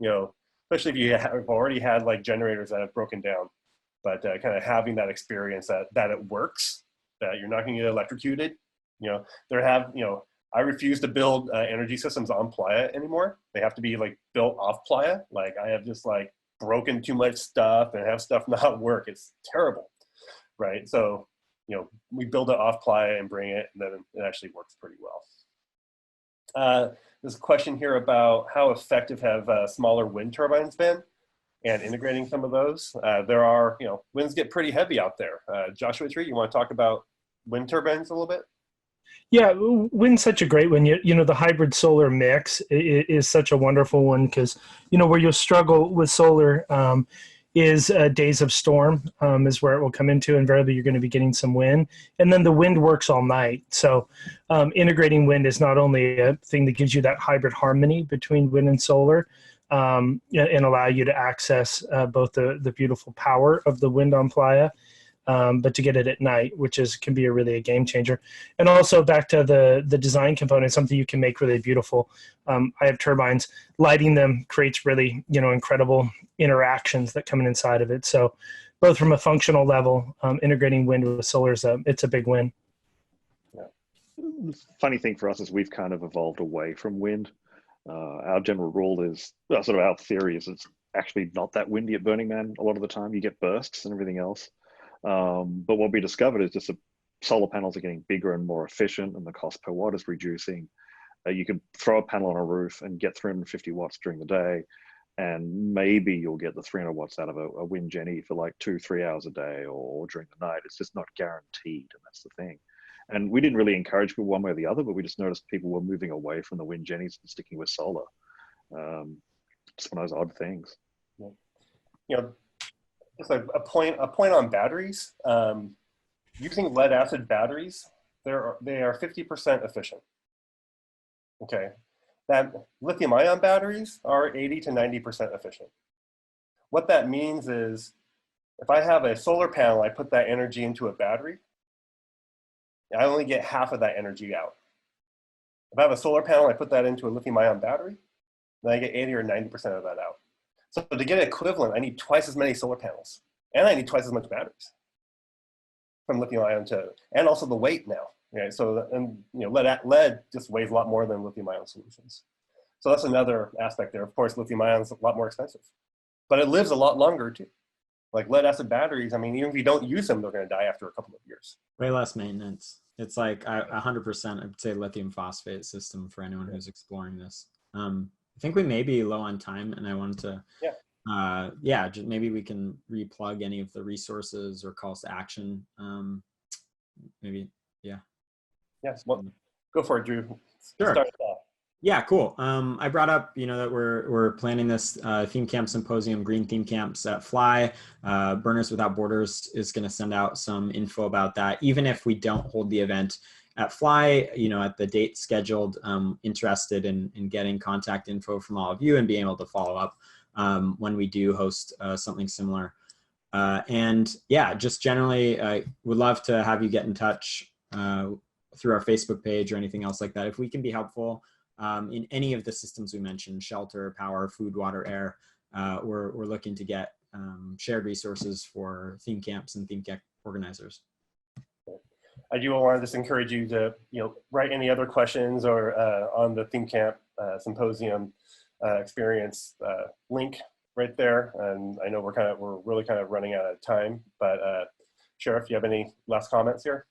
especially if you have already had like generators that have broken down, but kind of having that experience that it works, that you're not going to get electrocuted. I refuse to build energy systems on Playa anymore. They have to be like built off Playa. Like I have just like broken too much stuff and have stuff not work. It's terrible, right? So, we build it off Playa and bring it, and then it actually works pretty well. There's a question here about how effective have smaller wind turbines been and integrating some of those. There are, winds get pretty heavy out there. Joshua Tree, you want to talk about wind turbines a little bit? Yeah, wind's such a great one. The hybrid solar mix is such a wonderful one because, where you'll struggle with solar is days of storm is where it will come into. Invariably, you're going to be getting some wind. And then the wind works all night. So integrating wind is not only a thing that gives you that hybrid harmony between wind and solar and allow you to access both the beautiful power of the wind on Playa, but to get it at night, which can be really a game changer. And also back to the design component, something you can make really beautiful. I have turbines. Lighting them creates really, incredible interactions that come in inside of it. So both from a functional level, integrating wind with solar, it's a big win. Yeah. Funny thing for us is we've kind of evolved away from wind. Our general rule is, sort of our theory is it's actually not that windy at Burning Man a lot of the time. You get bursts and everything else. But what we discovered is just the solar panels are getting bigger and more efficient, and the cost per watt is reducing. You can throw a panel on a roof and get 350 watts during the day, and maybe you'll get the 300 watts out of a wind Jenny for like 2-3 hours a day or during the night. It's just not guaranteed, and that's the thing. And we didn't really encourage people one way or the other, but we just noticed people were moving away from the wind Jennies and sticking with solar. Just one of those odd things. Just a point on batteries. Using lead acid batteries, they are 50% efficient. Okay, that lithium ion batteries are 80 to 90% efficient. What that means is, if I have a solar panel, I put that energy into a battery, I only get half of that energy out. If I have a solar panel, I put that into a lithium ion battery, then I get 80 or 90% of that out. So to get equivalent, I need twice as many solar panels, and I need twice as much batteries from lithium ion and also the weight now. Okay, so lead just weighs a lot more than lithium ion solutions. So that's another aspect there. Of course, lithium ion is a lot more expensive, but it lives a lot longer too. Like lead acid batteries, I mean, even if you don't use them, they're going to die after a couple of years. Way less maintenance. It's like 100%, I'd say, lithium phosphate system for anyone who's exploring this. I think we may be low on time, and I wanted to yeah, just maybe we can replug any of the resources or calls to action. Maybe, yeah. Yes, well, go for it, Drew. Sure. Start it off. Yeah, cool. I brought up, that we're planning this theme camp symposium, green theme camps at Fly. Burners Without Borders is going to send out some info about that. Even if we don't hold the event at Fly, at the date scheduled, interested in getting contact info from all of you and being able to follow up when we do host something similar. And yeah, just generally, would love to have you get in touch through our Facebook page or anything else like that. If we can be helpful in any of the systems we mentioned, shelter, power, food, water, air, we're looking to get shared resources for theme camps and theme camp organizers. I do want to just encourage you to, write any other questions or on the theme camp symposium experience link right there. And I know we're really kind of running out of time, but Sheriff, you have any last comments here?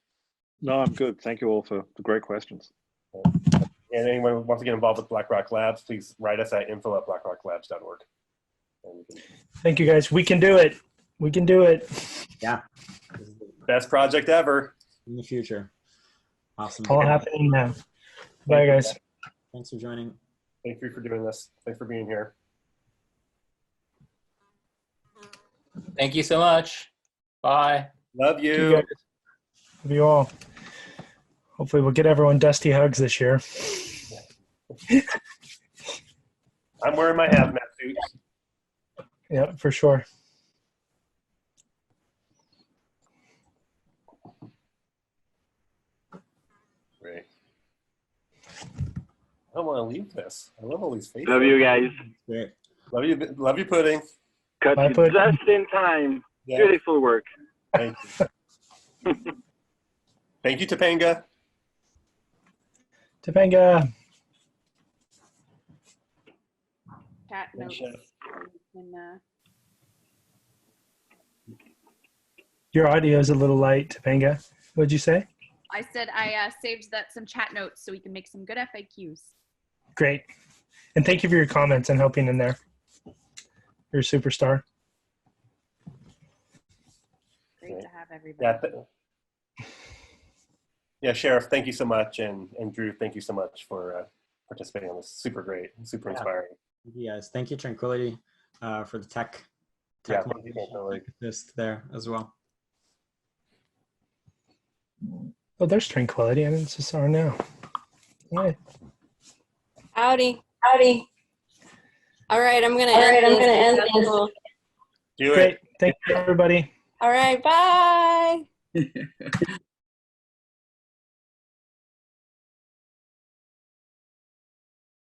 No, I'm good. Thank you all for the great questions. And anyone who wants to get involved with Black Rock Labs, please write us at info@blackrocklabs.org. Thank you, guys. We can do it. We can do it. Yeah. Best project ever. In the future. Awesome. All happening now. Bye, guys. Thanks for joining. Thank you for doing this. Thanks for being here. Thank you so much. Bye. Love you. You guys. Love you all. Hopefully we'll get everyone dusty hugs this year. I'm wearing my hazmat suit. Yeah, for sure. Great. I don't want to leave this. I love all these faces. Love you guys. Great. Love you, Pudding. Cut Bye, you Pudding. just in time. Yeah. Beautiful work. Thank you. Thank you, Topanga. Topanga. Chat Thanks, notes. Chef. Your audio is a little light, Topanga. What'd you say? I said I saved some chat notes so we can make some good FAQs. Great. And thank you for your comments and helping in there. You're a superstar. Great to have everybody. Yeah, Sheriff, thank you so much. And Drew, thank you so much for participating on this. Super great, super inspiring. Thank you guys. Thank you, Tranquility, for the tech Yeah, thank you, Tranquility. assist there as well. Oh, there's Tranquility. I didn't just saw her now. Hi. Howdy. Howdy. All right, I'm going to end this. Do it. Great. Thank you, everybody. All right, bye.